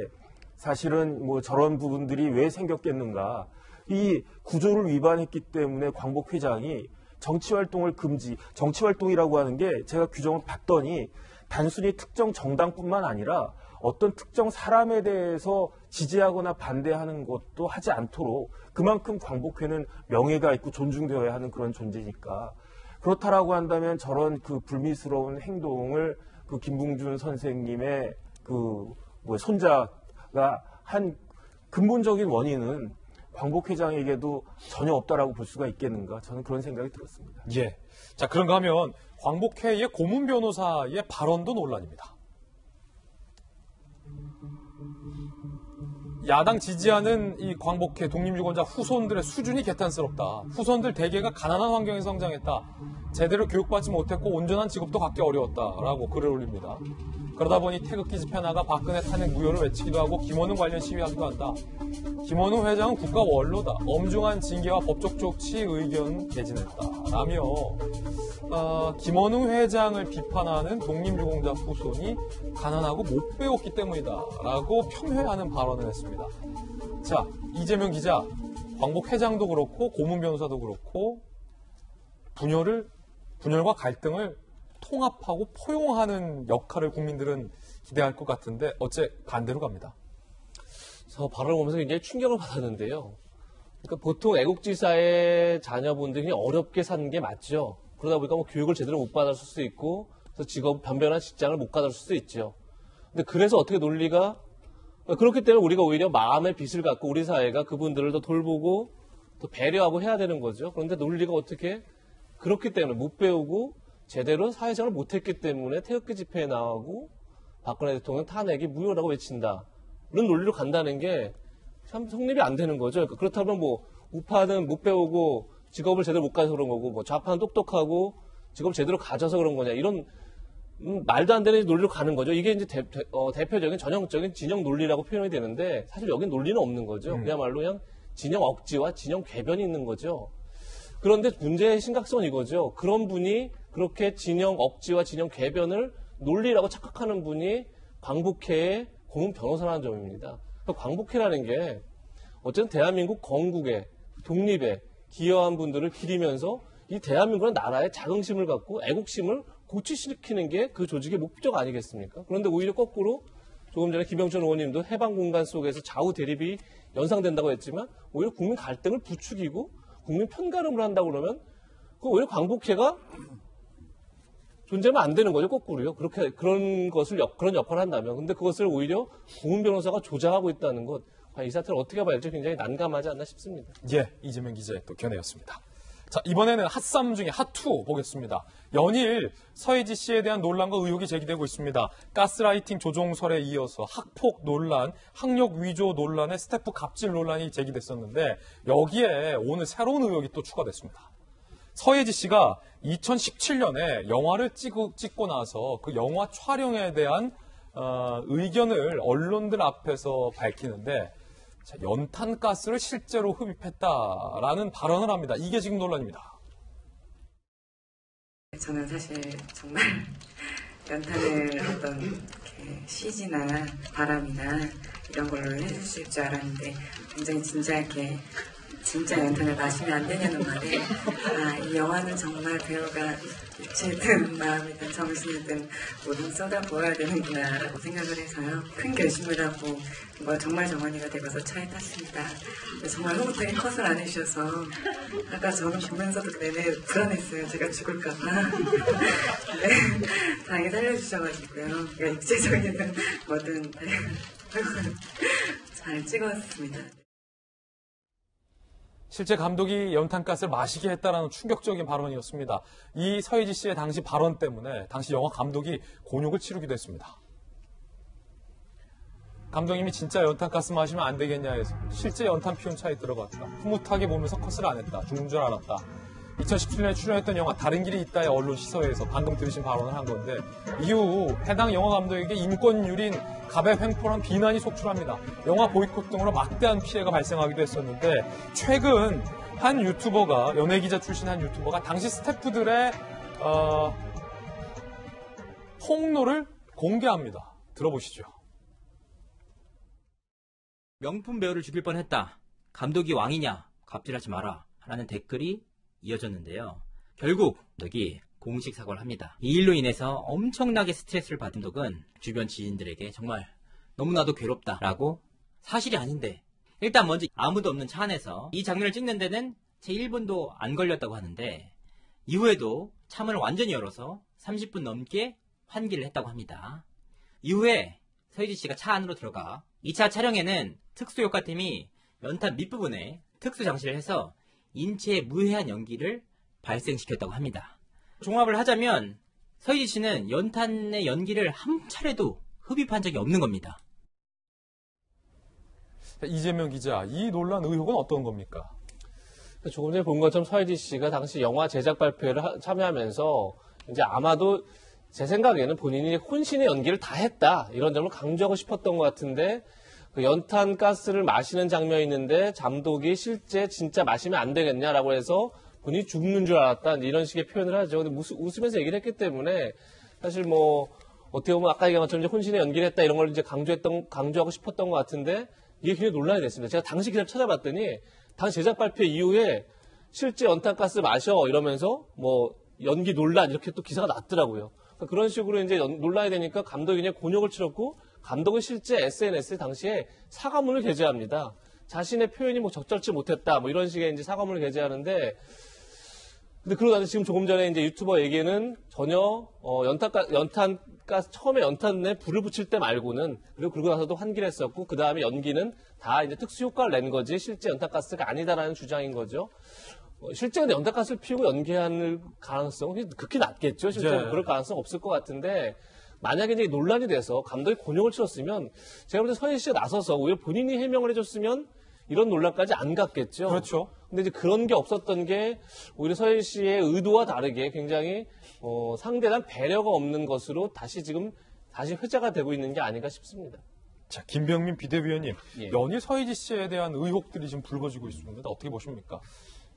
사실은 뭐 저런 부분들이 왜 생겼겠는가, 이 구조를 위반했기 때문에 광복 회장이 정치활동을 금지, 정치활동이라고 하는 게 제가 규정을 봤더니 단순히 특정 정당뿐만 아니라 어떤 특정 사람에 대해서 지지하거나 반대하는 것도 하지 않도록, 그만큼 광복회는 명예가 있고 존중되어야 하는 그런 존재니까, 그렇다라고 한다면 저런 그 불미스러운 행동을 그 김붕준 선생님의 그 뭐 손자가 한 근본적인 원인은 광복 회장에게도 전혀 없다라고 볼 수가 있겠는가, 저는 그런 생각이 들었습니다. 예. 자, 그런가 하면 광복회의 고문 변호사의 발언도 논란입니다. 야당 지지하는 이 광복회 독립유권자 후손들의 수준이 개탄스럽다. 후손들 대개가 가난한 환경에서 성장했다. 제대로 교육받지 못했고 온전한 직업도 갖기 어려웠다라고 글을 올립니다. 그러다 보니 태극기 집회 나가 박근혜 탄핵 무효를 외치기도 하고 김원웅 관련 시위하기도 한다. 김원웅 회장은 국가 원로다. 엄중한 징계와 법적 조치 의견 개진했다. 라며 김원웅 회장을 비판하는 독립유공자 후손이 가난하고 못 배웠기 때문이다 라고 폄훼하는 발언을 했습니다. 자, 이재명 기자, 광복 회장도 그렇고 고문 변호사도 그렇고 분열과 갈등을 통합하고 포용하는 역할을 국민들은 기대할 것 같은데 어째 반대로 갑니다. 저 발언을 보면서 굉장히 충격을 받았는데요. 그러니까 보통 애국지사의 자녀분들이 어렵게 사는 게 맞죠. 그러다 보니까 뭐 교육을 제대로 못 받았을 수도 있고, 그래서 변변한 직장을 못 가졌을 수도 있죠. 근데 그래서 어떻게 논리가, 그렇기 때문에 우리가 오히려 마음의 빚을 갖고 우리 사회가 그분들을 더 돌보고 더 배려하고 해야 되는 거죠. 그런데 논리가 어떻게, 그렇기 때문에 못 배우고 제대로 사회생활을 못했기 때문에 태극기 집회에 나오고 박근혜 대통령 탄핵이 무효라고 외친다, 이런 논리로 간다는 게 참 성립이 안 되는 거죠. 그러니까 그렇다면 뭐 우파는 못 배우고 직업을 제대로 못 가져서 그런 거고, 뭐 좌파는 똑똑하고 직업을 제대로 가져서 그런 거냐, 이런 말도 안 되는 논리로 가는 거죠. 이게 이제 대표적인 전형적인 진영 논리라고 표현이 되는데, 사실 여긴 논리는 없는 거죠. 그야말로 그냥 진영 억지와 진영 궤변이 있는 거죠. 그런데 문제의 심각성은 이거죠. 그런 분이 그렇게 진영 억지와 진영 궤변을 논리라고 착각하는 분이 광복회의 고문 변호사라는 점입니다. 그러니까 광복회라는 게 어쨌든 대한민국 건국에, 독립에 기여한 분들을 기리면서 이 대한민국은 나라의 자긍심을 갖고 애국심을 고취시키는 게 그 조직의 목적 아니겠습니까? 그런데 오히려 거꾸로 조금 전에 김영천 의원님도 해방 공간 속에서 좌우 대립이 연상된다고 했지만 오히려 국민 갈등을 부추기고 국민 편가름을 한다고 그러면 그 오히려 광복회가 존재하면 안 되는 거죠, 거꾸로요. 그런 역할을 한다면. 근데 그것을 오히려 고문 변호사가 조장하고 있다는 것, 이 사태를 어떻게 봐야 할지 굉장히 난감하지 않나 싶습니다. 예, 이재명 기자의 또 견해였습니다. 자, 이번에는 핫3 중에 핫2 보겠습니다. 연일 서혜지 씨에 대한 논란과 의혹이 제기되고 있습니다. 가스라이팅 조종설에 이어서 학폭 논란, 학력 위조 논란에 스태프 갑질 논란이 제기됐었는데 여기에 오늘 새로운 의혹이 또 추가됐습니다. 서예지 씨가 2017년에 영화를 찍고 나서 그 영화 촬영에 대한 의견을 언론들 앞에서 밝히는데 자, 연탄가스를 실제로 흡입했다라는 발언을 합니다. 이게 지금 논란입니다. 저는 사실 정말 연탄을 어떤 CG나 바람이나 이런 걸로 해주실 줄 알았는데 굉장히 진지하게 진짜 연탄을 마시면 안 되냐는 말에 이 영화는 정말 배우가 육체든 마음이든 정신이든 모든 쏟아부어야 되는구나 라고 생각을 해서요. 큰 결심을 하고 정말 정원이가 되고서 차에 탔습니다. 정말 흐뭇하게 컷을 안 해주셔서 아까 저는 보면서도 내내 불안했어요. 제가 죽을까 봐. 네, 다행히 살려주셔가지고요. 그러니까 육체적인 뭐든 잘 찍었습니다. 실제 감독이 연탄가스를 마시게 했다라는 충격적인 발언이었습니다. 이 서예지 씨의 당시 발언 때문에 당시 영화 감독이 곤욕을 치르기도 했습니다. 감독님이 진짜 연탄가스 마시면 안 되겠냐 해서 실제 연탄 피운 차에 들어갔다. 흐뭇하게 보면서 컷을 안 했다. 죽는 줄 알았다. 2017년에 출연했던 영화 다른 길이 있다의 언론 시사회에서 방금 들으신 발언을 한 건데 이후 해당 영화 감독에게 인권유린 갑의 횡포란 비난이 속출합니다. 영화 보이콧 등으로 막대한 피해가 발생하기도 했었는데 최근 한 유튜버가 연예기자 출신 한 유튜버가 당시 스태프들의 폭로를 공개합니다. 들어보시죠. 명품 배우를 죽일 뻔했다. 감독이 왕이냐? 갑질하지 마라. 라는 댓글이 이어졌는데요. 결국 감독이 공식 사과를 합니다. 이 일로 인해서 엄청나게 스트레스를 받은 감독은 주변 지인들에게 정말 너무나도 괴롭다라고 사실이 아닌데 일단 먼저 아무도 없는 차 안에서 이 장면을 찍는 데는 채 1분도 안 걸렸다고 하는데 이후에도 차 문을 완전히 열어서 30분 넘게 환기를 했다고 합니다. 이후에 서예지 씨가 차 안으로 들어가 2차 촬영에는 특수효과팀이 연탄 밑부분에 특수 장치를 해서 인체에 무해한 연기를 발생시켰다고 합니다. 종합을 하자면 서예지 씨는 연탄의 연기를 한 차례도 흡입한 적이 없는 겁니다. 이재명 기자, 이 논란 의혹은 어떤 겁니까? 조금 전에 본 것처럼 서예지 씨가 당시 영화 제작 발표를 참여하면서 이제 아마도 제 생각에는 본인이 혼신의 연기를 다 했다 이런 점을 강조하고 싶었던 것 같은데 그 연탄 가스를 마시는 장면이 있는데 감독이 실제 진짜 마시면 안 되겠냐라고 해서 본인이 죽는 줄 알았다 이런 식의 표현을 하죠. 근데 웃으면서 얘기를 했기 때문에 사실 뭐 어떻게 보면 아까 얘기한 것처럼 이제 혼신의 연기를 했다 이런 걸 이제 강조하고 싶었던 것 같은데 이게 굉장히 논란이 됐습니다. 제가 당시 기사를 찾아봤더니 당시 제작 발표 이후에 실제 연탄 가스 마셔 이러면서 뭐 연기 논란 이렇게 또 기사가 났더라고요. 그러니까 그런 식으로 이제 논란이 되니까 감독이 그냥 곤욕을 치렀고 감독은 실제 SNS에 당시에 사과문을 게재합니다. 자신의 표현이 뭐 적절치 못했다, 뭐 이런 식의 이제 사과문을 게재하는데, 근데 그러고 나서 지금 조금 전에 이제 유튜버 얘기는 전혀, 연탄가스, 처음에 연탄에 불을 붙일 때 말고는, 그리고 그러고 나서도 환기를 했었고, 그 다음에 연기는 다 이제 특수효과를 낸 거지, 실제 연탄가스가 아니다라는 주장인 거죠. 실제 근데 연탄가스를 피우고 연기할 가능성은 극히 낮겠죠. 실제 네. 그럴 가능성 없을 것 같은데, 만약에 이제 논란이 돼서 감독이 곤욕을 치렀으면 제가 볼 때 서예지 씨가 나서서 오히려 본인이 해명을 해줬으면 이런 논란까지 안 갔겠죠. 그렇죠. 근데 이제 그런 게 없었던 게 오히려 서예지 씨의 의도와 다르게 굉장히 상대한 배려가 없는 것으로 다시 회자가 되고 있는 게 아닌가 싶습니다. 자, 김병민 비대위원님, 예. 연일 서예지 씨에 대한 의혹들이 지금 불거지고 있습니다. 어떻게 보십니까?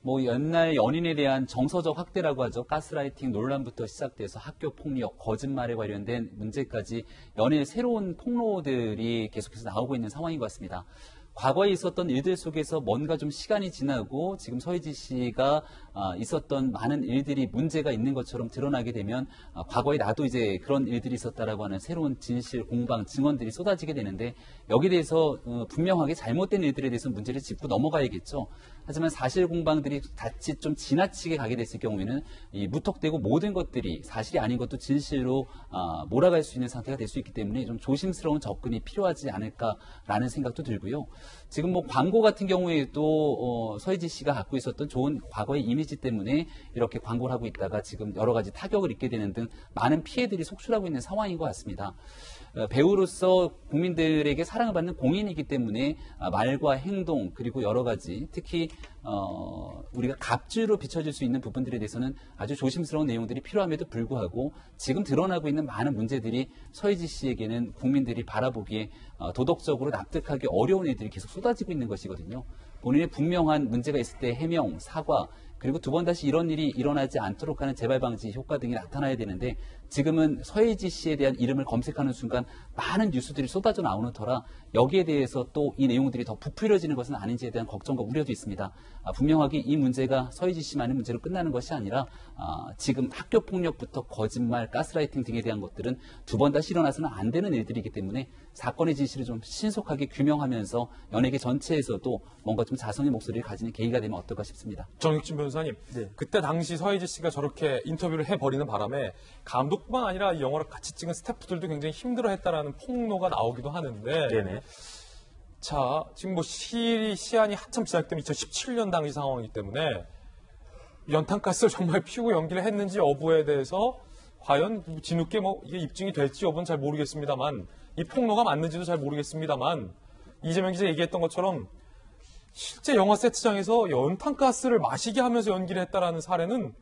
뭐 옛날 연인에 대한 정서적 학대라고 하죠. 가스라이팅 논란부터 시작돼서 학교 폭력, 거짓말에 관련된 문제까지 연일 새로운 폭로들이 계속해서 나오고 있는 상황인 것 같습니다. 과거에 있었던 일들 속에서 뭔가 좀 시간이 지나고 지금 서예지 씨가 있었던 많은 일들이 문제가 있는 것처럼 드러나게 되면 과거에 나도 이제 그런 일들이 있었다라고 하는 새로운 진실, 공방, 증언들이 쏟아지게 되는데 여기에 대해서 분명하게 잘못된 일들에 대해서 문제를 짚고 넘어가야겠죠. 하지만 사실 공방들이 같이 좀 지나치게 가게 됐을 경우에는 이 무턱대고 모든 것들이 사실이 아닌 것도 진실로 몰아갈 수 있는 상태가 될 수 있기 때문에 좀 조심스러운 접근이 필요하지 않을까라는 생각도 들고요. 지금 뭐 광고 같은 경우에도 서예지 씨가 갖고 있었던 좋은 과거의 이미지 때문에 이렇게 광고를 하고 있다가 지금 여러 가지 타격을 입게 되는 등 많은 피해들이 속출하고 있는 상황인 것 같습니다. 배우로서 국민들에게 사랑을 받는 공인이기 때문에 말과 행동 그리고 여러 가지 특히 우리가 갑주로 비춰질 수 있는 부분들에 대해서는 아주 조심스러운 내용들이 필요함에도 불구하고 지금 드러나고 있는 많은 문제들이 서희지 씨에게는 국민들이 바라보기에 도덕적으로 납득하기 어려운 애들이 계속 쏟아지고 있는 것이거든요. 본인의 분명한 문제가 있을 때 해명, 사과, 그리고 두 번 다시 이런 일이 일어나지 않도록 하는 재발 방지 효과 등이 나타나야 되는데 지금은 서혜지 씨에 대한 이름을 검색하는 순간 많은 뉴스들이 쏟아져 나오는 터라 여기에 대해서 또 이 내용들이 더 부풀려지는 것은 아닌지에 대한 걱정과 우려도 있습니다. 분명하게 이 문제가 서혜지 씨만의 문제로 끝나는 것이 아니라 지금 학교 폭력부터 거짓말, 가스라이팅 등에 대한 것들은 두 번 다시 일어나서는 안 되는 일들이기 때문에 사건의 진실을 좀 신속하게 규명하면서 연예계 전체에서도 뭔가 좀 자성의 목소리를 가지는 계기가 되면 어떨까 싶습니다. 정익진 변호사님, 그때 당시 서혜지 씨가 저렇게 인터뷰를 해버리는 바람에 감독뿐만 아니라 이 영화를 같이 찍은 스태프들도 굉장히 힘들어했다라는 폭로가 나오기도 하는데, 네네. 자, 지금 뭐 시한이 한참 시작되면 2017년 당시 상황이기 때문에 연탄가스를 정말 피우고 연기를 했는지 여부에 대해서 과연 뒤늦게 뭐 이게 입증이 될지 여부는 잘 모르겠습니다만, 이 폭로가 맞는지도 잘 모르겠습니다만, 이재명 기자 얘기했던 것처럼 실제 영화 세트장에서 연탄가스를 마시게 하면서 연기를 했다라는 사례는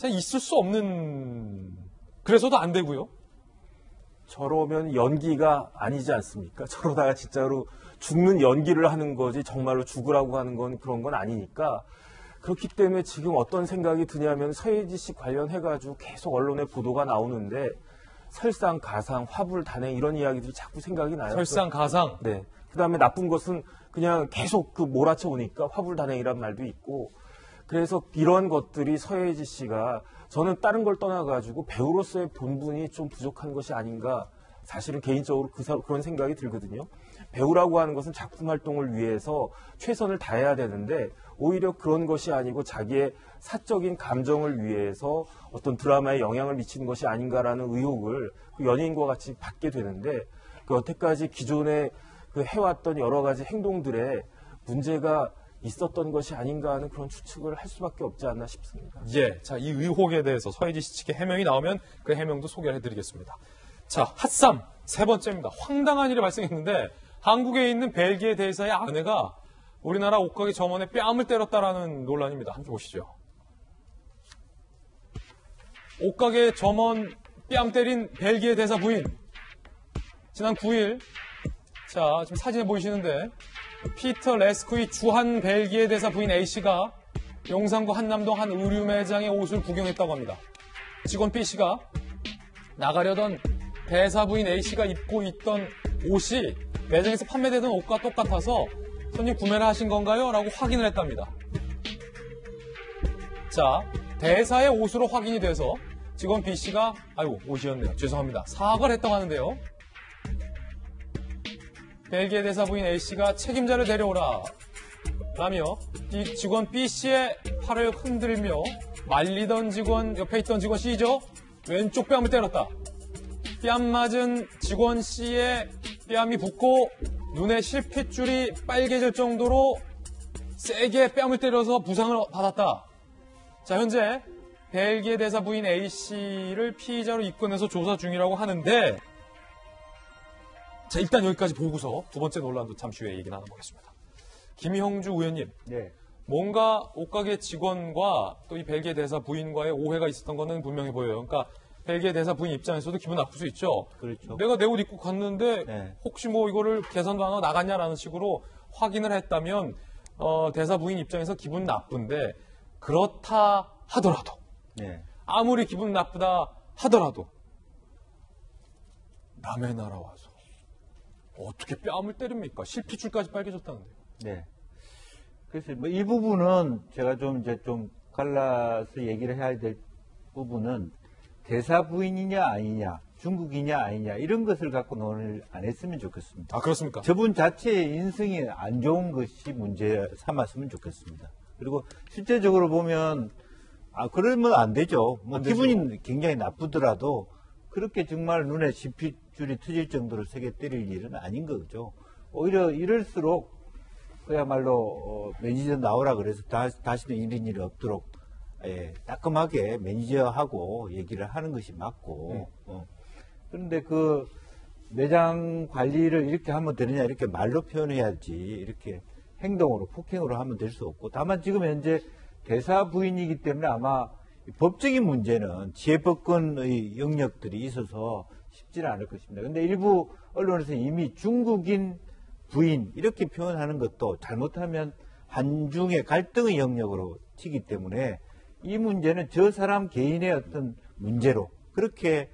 있을 수 없는, 그래서도 안 되고요. 저러면 연기가 아니지 않습니까? 저러다가 진짜로 죽는 연기를 하는 거지 정말로 죽으라고 하는 건 그런 건 아니니까. 그렇기 때문에 지금 어떤 생각이 드냐면 서혜지 씨 관련해가지고 계속 언론에 보도가 나오는데 설상가상, 화불, 단행 이런 이야기들이 자꾸 생각이 나요. 설상가상? 네. 그 다음에 나쁜 것은 그냥 계속 몰아쳐 오니까 화불, 단행이란 말도 있고, 그래서 이런 것들이 서혜지 씨가 저는 다른 걸 떠나가지고 배우로서의 본분이 좀 부족한 것이 아닌가, 사실은 개인적으로 그런 생각이 들거든요. 배우라고 하는 것은 작품 활동을 위해서 최선을 다해야 되는데 오히려 그런 것이 아니고 자기의 사적인 감정을 위해서 어떤 드라마에 영향을 미치는 것이 아닌가라는 의혹을 연예인과 같이 받게 되는데, 여태까지 기존에 해왔던 여러 가지 행동들에 문제가 있었던 것이 아닌가 하는 그런 추측을 할 수밖에 없지 않나 싶습니다. 예, 자, 이 의혹에 대해서 서혜지 씨 측의 해명이 나오면 그 해명도 소개를 해드리겠습니다. 자, 핫삼 세 번째입니다. 황당한 일이 발생했는데 한국에 있는 벨기에 대사의 아내가 우리나라 옷가게 점원의 뺨을 때렸다라는 논란입니다. 함께 보시죠. 옷가게 점원 뺨 때린 벨기에 대사 부인. 지난 9일, 자, 지금 사진에 보이시는데 피터 레스쿠의 주한 벨기에 대사 부인 A씨가 용산구 한남동 한 의류 매장의 옷을 구경했다고 합니다. 직원 B씨가 나가려던 대사 부인 A씨가 입고 있던 옷이 매장에서 판매되던 옷과 똑같아서 손님 구매를 하신 건가요? 라고 확인을 했답니다. 자, 대사의 옷으로 확인이 돼서 직원 B씨가 아이고 옷이었네요. 죄송합니다. 사과를 했다고 하는데요. 벨기에 대사 부인 A씨가 책임자를 데려오라 라며 이 직원 B씨의 팔을 흔들며 말리던 직원, 옆에 있던 직원 C죠. 왼쪽 뺨을 때렸다. 뺨 맞은 직원 C의 뺨이 붓고 눈에 실핏줄이 빨개질 정도로 세게 뺨을 때려서 부상을 받았다. 자, 현재 벨기에 대사 부인 A씨를 피의자로 입건해서 조사 중이라고 하는데, 자, 일단 여기까지 보고서 두 번째 논란도 잠시 후에 얘기 나눠보겠습니다. 김형주 의원님, 네. 뭔가 옷가게 직원과 또 이 벨기에 대사 부인과의 오해가 있었던 거는 분명해 보여요. 그러니까 벨기에 대사 부인 입장에서도 기분 나쁠 수 있죠. 그렇죠. 내가 내 옷 입고 갔는데 네. 혹시 뭐 이거를 계산도 안 하고 나갔냐라는 식으로 확인을 했다면 대사 부인 입장에서 기분 나쁜데, 그렇다 하더라도 네. 아무리 기분 나쁘다 하더라도 남의 나라 와서 어떻게 뺨을 때립니까? 실핏줄까지 빨개졌다는데. 네. 그래서 뭐 이 부분은 제가 좀 갈라서 얘기를 해야 될 부분은 대사 부인이냐 아니냐, 중국이냐 아니냐 이런 것을 갖고 논의를 안 했으면 좋겠습니다. 아, 그렇습니까? 저분 자체의 인성이 안 좋은 것이 문제 삼았으면 좋겠습니다. 그리고 실제적으로 보면 그러면 안 되죠. 뭐 기분이 굉장히 나쁘더라도 그렇게 정말 눈에 실핏줄이 터질 정도로 세게 때릴 일은 아닌 거죠. 오히려 이럴수록 그야말로 매니저 나오라 그래서 다시는 이런 일이 없도록 따끔하게 매니저하고 얘기를 하는 것이 맞고, 그런데 매장 관리를 이렇게 하면 되느냐 이렇게 말로 표현해야지 이렇게 행동으로 폭행으로 하면 될 수 없고 다만 지금 현재 대사 부인이기 때문에 아마 법적인 문제는 지혜법권의 영역들이 있어서 쉽지는 않을 것입니다. 그런데 일부 언론에서 이미 중국인 부인 이렇게 표현하는 것도 잘못하면 한중의 갈등의 영역으로 치기 때문에 이 문제는 저 사람 개인의 어떤 문제로 그렇게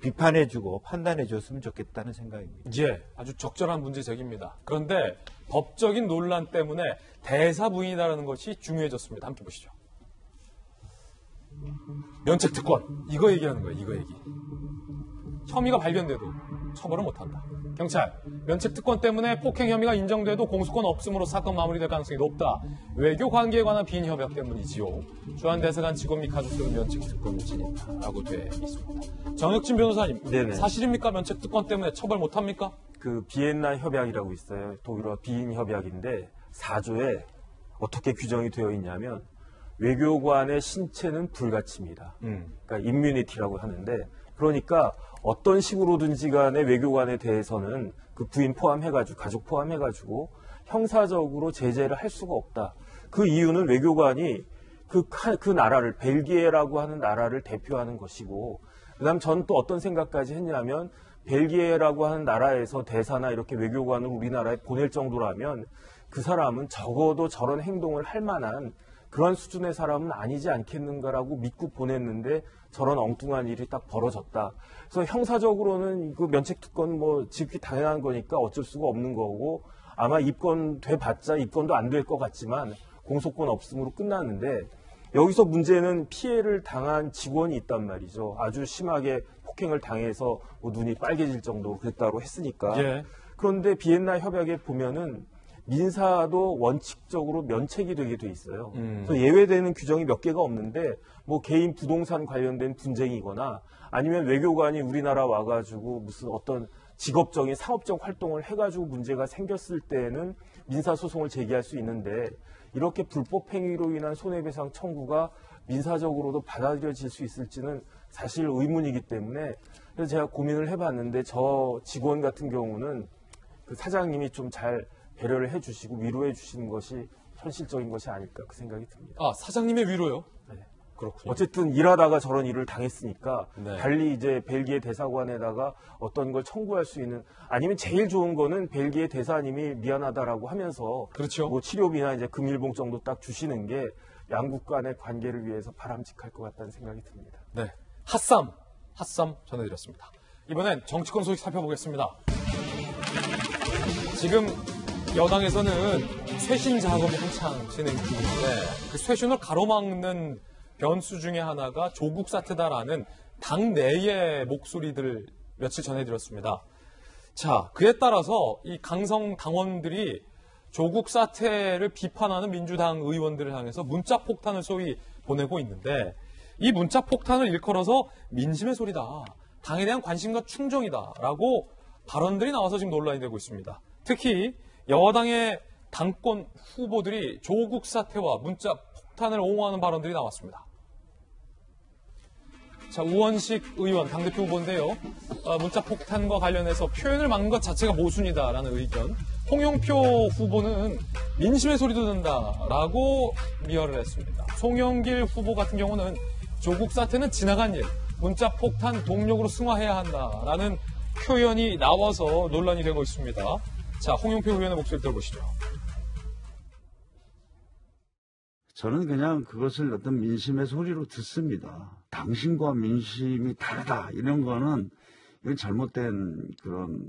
비판해주고 판단해줬으면 좋겠다는 생각입니다. 예, 아주 적절한 문제 제기입니다. 그런데 법적인 논란 때문에 대사 부인이라는 것이 중요해졌습니다. 함께 보시죠. 면책 특권, 이거 얘기하는 거예요. 이거 얘기. 혐의가 발견돼도 처벌을 못한다. 경찰, 면책 특권 때문에 폭행 혐의가 인정돼도 공소권 없음으로 사건 마무리될 가능성이 높다. 외교 관계에 관한 빈 협약 때문이지요. 주한 대사관 직원 및 가족들은 면책 특권을 지닌다라고 돼 있습니다. 정혁진 변호사님, 네네. 사실입니까? 면책 특권 때문에 처벌 못합니까? 그 비엔나 협약이라고 있어요. 독일어 비인 협약인데 4조에 어떻게 규정이 되어 있냐면 외교관의 신체는 불가치입니다. 그러니까 임뮤니티라고 하는데 그러니까 어떤 식으로든지 간에 외교관에 대해서는 그 부인 포함해가지고 가족 포함해가지고 형사적으로 제재를 할 수가 없다. 그 이유는 외교관이 그 나라를 벨기에라고 하는 나라를 대표하는 것이고 그다음 전 또 어떤 생각까지 했냐면 벨기에라고 하는 나라에서 대사나 이렇게 외교관을 우리나라에 보낼 정도라면 그 사람은 적어도 저런 행동을 할 만한 그런 수준의 사람은 아니지 않겠는가라고 믿고 보냈는데 저런 엉뚱한 일이 딱 벌어졌다. 그래서 형사적으로는 그 면책특권 뭐 지극히 당연한 거니까 어쩔 수가 없는 거고 아마 입건돼봤자 입건도 안 될 것 같지만 공소권 없음으로 끝났는데 여기서 문제는 피해를 당한 직원이 있단 말이죠. 아주 심하게 폭행을 당해서 뭐 눈이 빨개질 정도로 그랬다고 했으니까. 예. 그런데 비엔나 협약에 보면은 민사도 원칙적으로 면책이 되게 돼 있어요. 그래서 예외되는 규정이 몇 개가 없는데 뭐 개인 부동산 관련된 분쟁이거나 아니면 외교관이 우리나라 와가지고 무슨 어떤 직업적인 상업적 활동을 해가지고 문제가 생겼을 때에는 민사소송을 제기할 수 있는데 이렇게 불법 행위로 인한 손해배상 청구가 민사적으로도 받아들여질 수 있을지는 사실 의문이기 때문에 그래서 제가 고민을 해봤는데 저 직원 같은 경우는 그 사장님이 좀 잘 배려를 해주시고 위로해 주시는 것이 현실적인 것이 아닐까 그 생각이 듭니다. 아, 사장님의 위로요? 네. 그렇군요. 어쨌든 일하다가 저런 일을 당했으니까 네. 달리 이제 벨기에 대사관에다가 어떤 걸 청구할 수 있는 아니면 제일 좋은 거는 벨기에 대사님이 미안하다라고 하면서 그렇죠. 뭐 치료비나 이제 금일봉 정도 딱 주시는 게 양국 간의 관계를 위해서 바람직할 것 같다는 생각이 듭니다. 네. 핫쌈 전해드렸습니다. 이번엔 정치권 소식 살펴보겠습니다. 지금 여당에서는 쇄신 작업이 한창 진행 중인데 그 쇄신을 가로막는 변수 중에 하나가 조국 사태다라는 당 내의 목소리들을 며칠 전해드렸습니다. 자, 그에 따라서 이 강성 당원들이 조국 사태를 비판하는 민주당 의원들을 향해서 문자 폭탄을 소위 보내고 있는데 이 문자 폭탄을 일컬어서 민심의 소리다, 당에 대한 관심과 충정이다라고 발언들이 나와서 지금 논란이 되고 있습니다. 특히 여당의 당권 후보들이 조국 사태와 문자 폭탄을 옹호하는 발언들이 나왔습니다. 자, 우원식 의원 당대표 후보인데요. 문자 폭탄과 관련해서 표현을 막는 것 자체가 모순이다라는 의견. 홍영표 후보는 민심의 소리도 듣는다라고 미화를 했습니다. 송영길 후보 같은 경우는 조국 사태는 지나간 일, 문자 폭탄 동력으로 승화해야 한다라는 표현이 나와서 논란이 되고 있습니다. 자, 홍영표 의원의 목소리 들어보시죠. 저는 그냥 그것을 어떤 민심의 소리로 듣습니다. 당신과 민심이 다르다 이런 거는 이건 잘못된 그런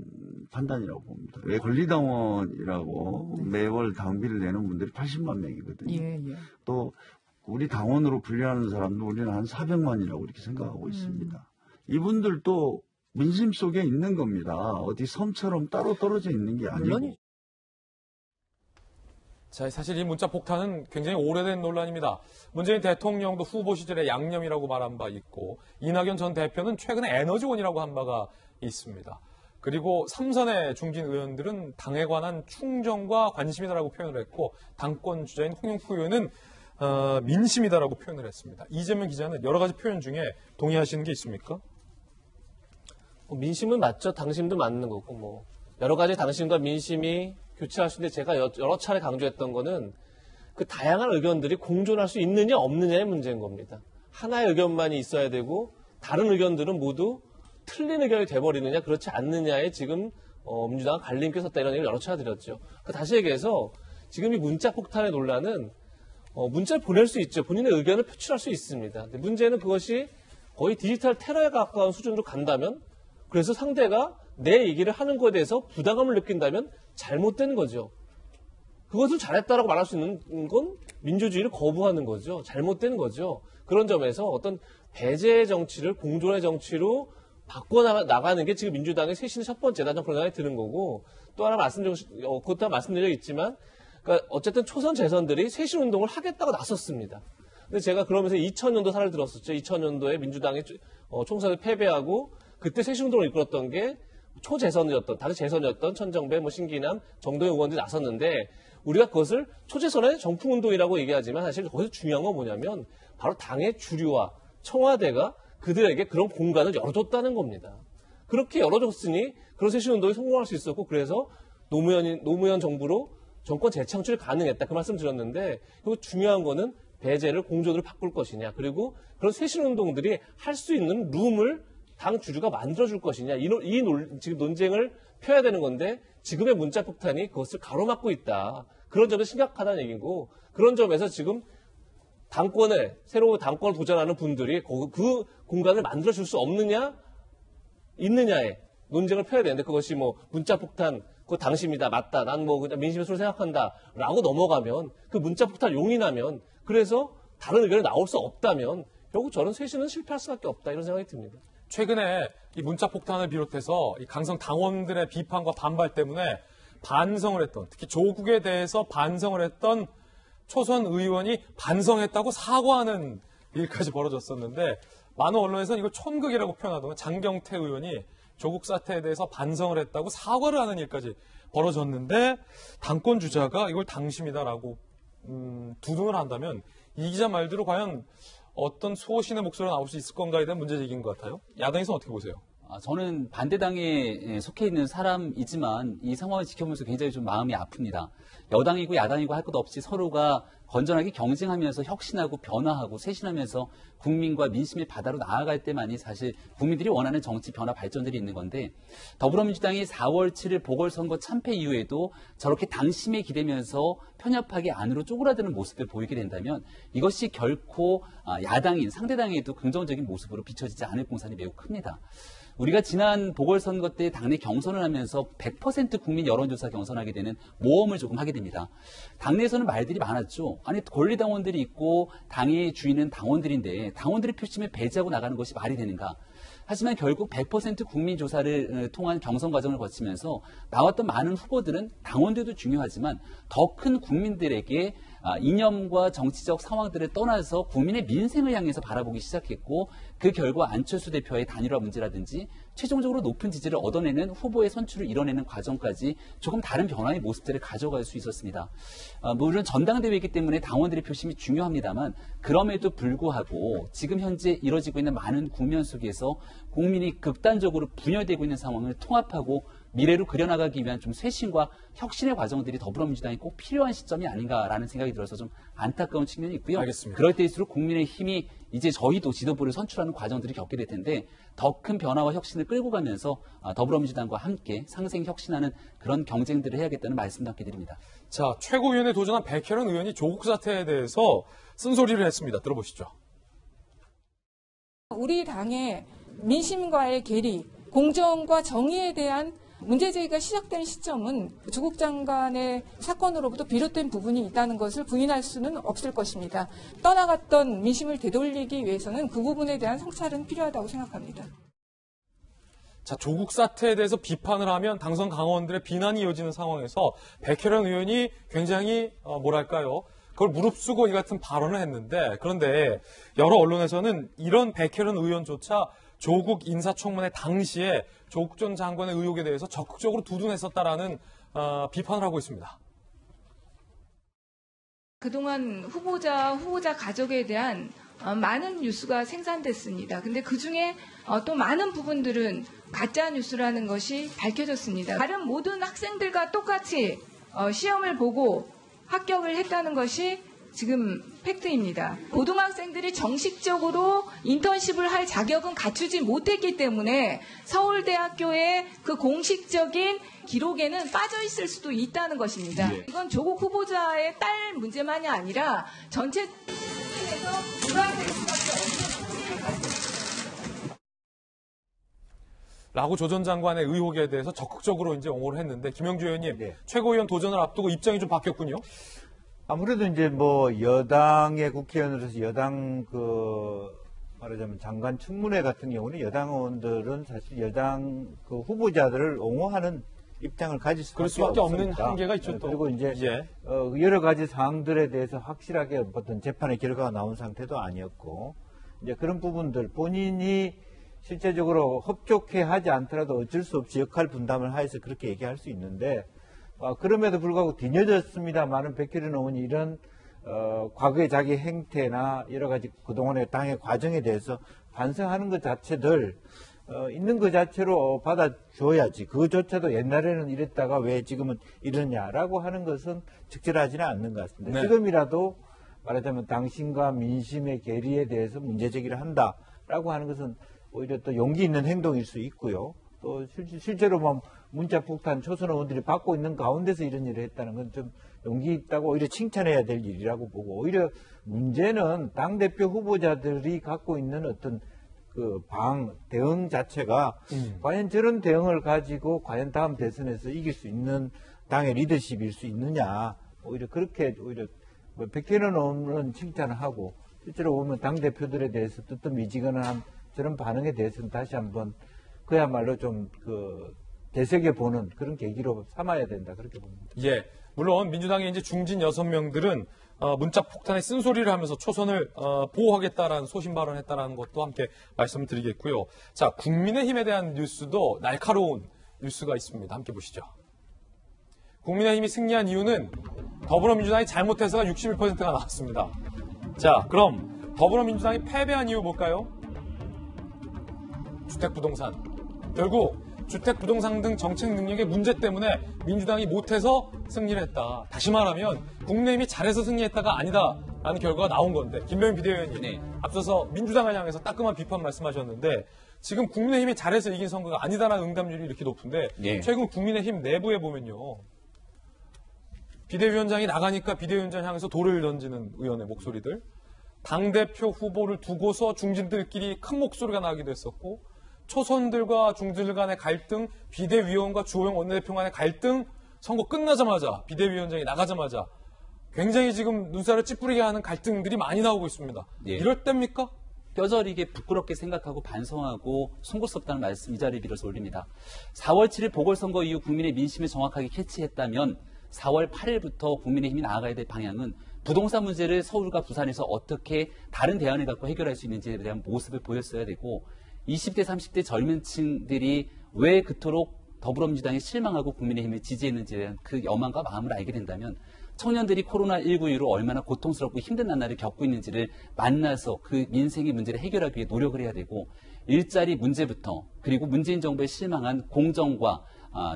판단이라고 봅니다. 왜 권리당원이라고 매월 당비를 내는 분들이 80만 명이거든요. 예. 또 우리 당원으로 분류하는 사람도 우리는 한 400만이라고 이렇게 생각하고 있습니다. 이분들도 민심 속에 있는 겁니다. 어디 섬처럼 따로 떨어져 있는 게 아니고. 자, 사실 이 문자 폭탄은 굉장히 오래된 논란입니다. 문재인 대통령도 후보 시절에 양념이라고 말한 바 있고 이낙연 전 대표는 최근에 에너지원이라고 한 바가 있습니다. 그리고 삼선의 중진 의원들은 당에 관한 충정과 관심이다라고 표현을 했고 당권 주자인 홍영표 의원은 민심이다라고 표현을 했습니다. 이재명 기자는 여러 가지 표현 중에 동의하시는 게 있습니까? 민심은 맞죠. 당심도 맞는 거고 뭐 여러 가지 당심과 민심이 교차할 수 있는데 제가 여러 차례 강조했던 거는 그 다양한 의견들이 공존할 수 있느냐 없느냐의 문제인 겁니다. 하나의 의견만이 있어야 되고 다른 의견들은 모두 틀린 의견이 돼버리느냐 그렇지 않느냐에 지금 민주당 갈림길 섰다 이런 얘기를 여러 차례 드렸죠. 다시 얘기해서 지금 이 문자 폭탄의 논란은 문자를 보낼 수 있죠. 본인의 의견을 표출할 수 있습니다. 근데 문제는 그것이 거의 디지털 테러에 가까운 수준으로 간다면 그래서 상대가 내 얘기를 하는 것에 대해서 부담감을 느낀다면 잘못된 거죠. 그것을 잘했다라고 말할 수 있는 건 민주주의를 거부하는 거죠. 잘못된 거죠. 그런 점에서 어떤 배제의 정치를 공존의 정치로 바꿔나가는 게 지금 민주당의 쇄신의 첫 번째다. 저는 그런 생각이 드는 거고 또 하나 그것도 말씀드려 있지만 그러니까 어쨌든 초선 재선들이 쇄신운동을 하겠다고 나섰습니다. 근데 제가 그러면서 2000년도 사례를 들었었죠. 2000년도에 민주당이 총선을 패배하고 그때 쇄신운동을 이끌었던 게 초재선이었던, 당시 재선이었던 천정배, 신기남, 정동영 의원들이 나섰는데 우리가 그것을 초재선의 정풍운동이라고 얘기하지만 사실 거기서 중요한 건 뭐냐면 바로 당의 주류와 청와대가 그들에게 그런 공간을 열어줬다는 겁니다. 그렇게 열어줬으니 그런 쇄신운동이 성공할 수 있었고 그래서 노무현 정부로 정권 재창출이 가능했다. 그 말씀 드렸는데 그 중요한 거는 배제를 공존으로 바꿀 것이냐 그리고 그런 쇄신운동들이 할 수 있는 룸을 당 주주가 만들어줄 것이냐 지금 논쟁을 펴야 되는 건데 지금의 문자 폭탄이 그것을 가로막고 있다. 그런 점에서 심각하다는 얘기고 그런 점에서 지금 새로운 당권을 도전하는 분들이 그 공간을 만들어줄 수 없느냐 있느냐에 논쟁을 펴야 되는데 그것이 문자 폭탄 그거 당심이다 맞다 난 그냥 민심의 소리를 생각한다 라고 넘어가면 그 문자 폭탄 용인하면 그래서 다른 의견이 나올 수 없다면 결국 저는 쇄신은 실패할 수밖에 없다 이런 생각이 듭니다. 최근에 이 문자 폭탄을 비롯해서 이 강성 당원들의 비판과 반발 때문에 반성을 했던 특히 조국에 대해서 반성을 했던 초선 의원이 반성했다고 사과하는 일까지 벌어졌었는데 많은 언론에서는 이걸 촌극이라고 표현하더니 장경태 의원이 조국 사태에 대해서 반성을 했다고 사과를 하는 일까지 벌어졌는데 당권 주자가 이걸 당심이다라고 두둔을 한다면 이 기자 말대로 과연 어떤 소신의 목소리가 나올 수 있을 건가에 대한 문제제기인 것 같아요. 야당에서는 어떻게 보세요? 저는 반대당에 속해 있는 사람이지만 이 상황을 지켜보면서 굉장히 좀 마음이 아픕니다. 여당이고 야당이고 할 것 없이 서로가 건전하게 경쟁하면서 혁신하고 변화하고 쇄신하면서 국민과 민심의 바다로 나아갈 때만이 사실 국민들이 원하는 정치 변화 발전들이 있는 건데 더불어민주당이 4월 7일 보궐선거 참패 이후에도 저렇게 당심에 기대면서 편협하게 안으로 쪼그라드는 모습을 보이게 된다면 이것이 결코 야당인 상대당에도 긍정적인 모습으로 비춰지지 않을 공산이 매우 큽니다. 우리가 지난 보궐선거 때 당내 경선을 하면서 100% 국민 여론조사 경선하게 되는 모험을 조금 하게 됩니다. 당내에서는 말들이 많았죠. 아니 권리당원들이 있고 당의 주인은 당원들인데 당원들의 표심을 배제하고 나가는 것이 말이 되는가. 하지만 결국 100% 국민조사를 통한 경선 과정을 거치면서 나왔던 많은 후보들은 당원들도 중요하지만 더 큰 국민들에게 이념과 정치적 상황들을 떠나서 국민의 민생을 향해서 바라보기 시작했고 그 결과 안철수 대표의 단일화 문제라든지 최종적으로 높은 지지를 얻어내는 후보의 선출을 이뤄내는 과정까지 조금 다른 변화의 모습들을 가져갈 수 있었습니다. 물론 전당대회이기 때문에 당원들의 표심이 중요합니다만 그럼에도 불구하고 지금 현재 이뤄지고 있는 많은 국면 속에서 국민이 극단적으로 분열되고 있는 상황을 통합하고 미래로 그려나가기 위한 좀 쇄신과 혁신의 과정들이 더불어민주당이 꼭 필요한 시점이 아닌가라는 생각이 들어서 좀 안타까운 측면이 있고요. 알겠습니다. 그럴 때일수록 국민의 힘이 이제 저희도 지도부를 선출하는 과정들이 겪게 될 텐데 더 큰 변화와 혁신을 끌고 가면서 더불어민주당과 함께 상생 혁신하는 그런 경쟁들을 해야겠다는 말씀도 함께 드립니다. 자, 최고위원에 도전한 백혜련 의원이 조국 사태에 대해서 쓴소리를 했습니다. 들어보시죠. 우리 당의 민심과의 괴리, 공정과 정의에 대한 문제제기가 시작된 시점은 조국 장관의 사건으로부터 비롯된 부분이 있다는 것을 부인할 수는 없을 것입니다. 떠나갔던 민심을 되돌리기 위해서는 그 부분에 대한 성찰은 필요하다고 생각합니다. 자, 조국 사태에 대해서 비판을 하면 당선 강원들의 비난이 이어지는 상황에서 백혜련 의원이 굉장히 그걸 무릅쓰고 이 같은 발언을 했는데 그런데 여러 언론에서는 이런 백혜련 의원조차 조국 인사청문회 당시에 조국 전 장관의 의혹에 대해서 적극적으로 두둔했었다라는 비판을 하고 있습니다. 그동안 후보자 가족에 대한 많은 뉴스가 생산됐습니다. 근데 그중에 또 많은 부분들은 가짜 뉴스라는 것이 밝혀졌습니다. 다른 모든 학생들과 똑같이 시험을 보고 합격을 했다는 것이 지금 팩트입니다. 고등학생들이 정식적으로 인턴십을 할 자격은 갖추지 못했기 때문에 서울대학교의 그 공식적인 기록에는 빠져 있을 수도 있다는 것입니다. 이건 조국 후보자의 딸 문제만이 아니라 전체 에서 불안될 수밖에 없는 문제가 라고 조 전 장관의 의혹에 대해서 적극적으로 이제 옹호를 했는데 김영주 의원님 최고위원 도전을 앞두고 입장이 좀 바뀌었군요. 아무래도 이제 뭐 여당의 국회의원으로서 여당 말하자면 장관 청문회 같은 경우는 여당 의원들은 사실 여당 그 후보자들을 옹호하는 입장을 가질 수밖에 없는 한계가 있죠. 또. 그리고 이제 여러 가지 사항들에 대해서 확실하게 어떤 재판의 결과가 나온 상태도 아니었고 이제 그런 부분들 본인이 실제적으로 협조해 하지 않더라도 어쩔 수 없이 역할 분담을 하여서 그렇게 얘기할 수 있는데 그럼에도 불구하고 뒤늦었습니다만은 백혜련 의원이 이런 과거의 자기 행태나 여러 가지 그동안의 당의 과정에 대해서 반성하는 것 자체들 있는 것 자체로 받아줘야지. 그조차도 옛날에는 이랬다가 왜 지금은 이러냐라고 하는 것은 적절하지는 않는 것 같습니다. 네. 지금이라도 말하자면 당신과 민심의 괴리에 대해서 문제제기를 한다라고 하는 것은 오히려 또 용기 있는 행동일 수 있고요. 또 실제로 뭐 문자 폭탄 초선 의원들이 받고 있는 가운데서 이런 일을 했다는 건 좀 용기 있다고 오히려 칭찬해야 될 일이라고 보고 오히려 문제는 당대표 후보자들이 갖고 있는 어떤 대응 자체가 과연 저런 대응을 가지고 과연 다음 대선에서 이길 수 있는 당의 리더십일 수 있느냐 오히려 그렇게 백혜련 의원은 칭찬을 하고 실제로 보면 당대표들에 대해서 뜨뜻미지근한 저런 반응에 대해서는 다시 한번 그야말로 좀 되새겨보는 그런 계기로 삼아야 된다 그렇게 봅니다. 예, 물론 민주당의 이제 중진 6명들은 문자 폭탄에 쓴소리를 하면서 초선을 보호하겠다라는 소신 발언했다라는 것도 함께 말씀을 드리겠고요. 자, 국민의힘에 대한 뉴스도 날카로운 뉴스가 있습니다. 함께 보시죠. 국민의힘이 승리한 이유는 더불어민주당이 잘못해서가 61%가 나왔습니다. 자, 그럼 더불어민주당이 패배한 이유 뭘까요? 주택부동산. 결국 주택부동산 등 정책 능력의 문제 때문에 민주당이 못해서 승리를 했다. 다시 말하면 국민의힘이 잘해서 승리했다가 아니다라는 결과가 나온 건데 김병인 비대위원님 앞서서 민주당을 향해서 따끔한 비판 말씀하셨는데 지금 국민의힘이 잘해서 이긴 선거가 아니다라는 응답률이 이렇게 높은데 최근 국민의힘 내부에 보면요. 비대위원장이 나가니까 비대위원장 향해서 돌을 던지는 의원의 목소리들 당대표 후보를 두고서 중진들끼리 큰 목소리가 나기도 했었고 초선들과 중진들 간의 갈등, 비대위원과 주호영 원내대표 간의 갈등, 선거 끝나자마자 비대위원장이 나가자마자 굉장히 지금 눈살을 찌푸리게 하는 갈등들이 많이 나오고 있습니다. 이럴 때입니까? 뼈저리게 부끄럽게 생각하고 반성하고 송구스럽다는 말씀 이 자리에 빌어서 올립니다. 4월 7일 보궐선거 이후 국민의 민심을 정확하게 캐치했다면 4월 8일부터 국민의힘이 나아가야 될 방향은 부동산 문제를 서울과 부산에서 어떻게 다른 대안을 갖고 해결할 수 있는지에 대한 모습을 보였어야 되고 20대, 30대 젊은 층들이 왜 그토록 더불어민주당에 실망하고 국민의힘을 지지했는지에 대한 그 여망과 마음을 알게 된다면 청년들이 코로나19 이후로 얼마나 고통스럽고 힘든 나날을 겪고 있는지를 만나서 그 민생의 문제를 해결하기 위해 노력을 해야 되고 일자리 문제부터 그리고 문재인 정부에 실망한 공정과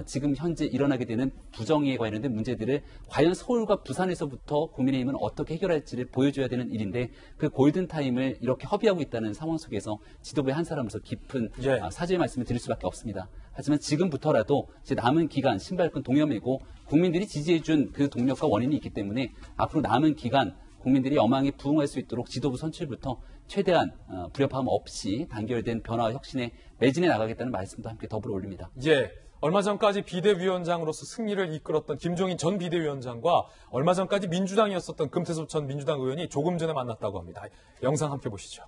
지금 현재 일어나게 되는 부정의에 관련된 문제들을 과연 서울과 부산에서부터 국민의힘은 어떻게 해결할지를 보여줘야 되는 일인데 그 골든타임을 이렇게 허비하고 있다는 상황 속에서 지도부의 한 사람으로서 깊은 사죄의 말씀을 드릴 수밖에 없습니다. 하지만 지금부터라도 이제 남은 기간 신발끈 동여매고 국민들이 지지해준 그 동력과 원인이 있기 때문에 앞으로 남은 기간 국민들이 여망에 부응할 수 있도록 지도부 선출부터 최대한 불협화음 없이 단결된 변화와 혁신에 매진해 나가겠다는 말씀도 함께 더불어 올립니다. 얼마 전까지 비대위원장으로서 승리를 이끌었던 김종인 전 비대위원장과 얼마 전까지 민주당이었었던 금태섭 전 민주당 의원이 조금 전에 만났다고 합니다. 영상 함께 보시죠.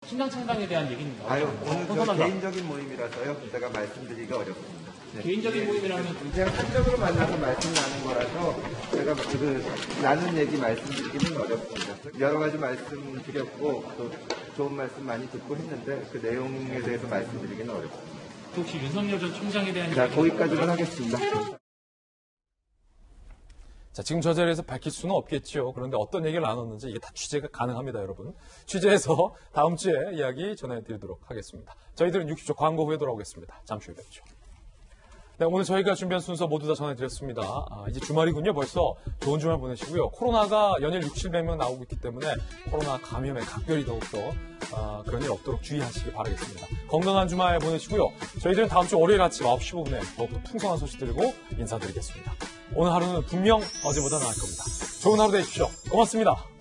신당 창당에 대한 얘기는 오늘 저 개인적인 모임이라서요. 제가 말씀드리기가 어렵습니다. 개인적인 모임이라면 제가 사적으로 만나서 말씀 나눈 거라서 제가 나눈 얘기 말씀드리기는 어렵습니다. 여러 가지 말씀드렸고 또 좋은 말씀 많이 듣고 했는데 그 내용에 대해서 말씀드리기는 어렵습니다. 혹시 윤석열 전 총장에 대한 거기까지만 하겠습니다. 자, 지금 저 자리에서 밝힐 수는 없겠죠. 그런데 어떤 얘기를 나눴는지 이게 다 취재가 가능합니다, 여러분. 취재해서 다음 주에 이야기 전해드리도록 하겠습니다. 저희들은 60초 광고 후에 돌아오겠습니다. 잠시 후에 뵙죠. 네, 오늘 저희가 준비한 순서 모두 다 전해드렸습니다. 이제 주말이군요. 벌써 좋은 주말 보내시고요. 코로나가 연일 6, 700명 나오고 있기 때문에 코로나 감염에 각별히 더욱더 그런 일 없도록 주의하시기 바라겠습니다. 건강한 주말 보내시고요. 저희들은 다음 주 월요일 아침 9시 5분에 더욱더 풍성한 소식 들고 인사드리겠습니다. 오늘 하루는 분명 어제보다 나을 겁니다. 좋은 하루 되십시오. 고맙습니다.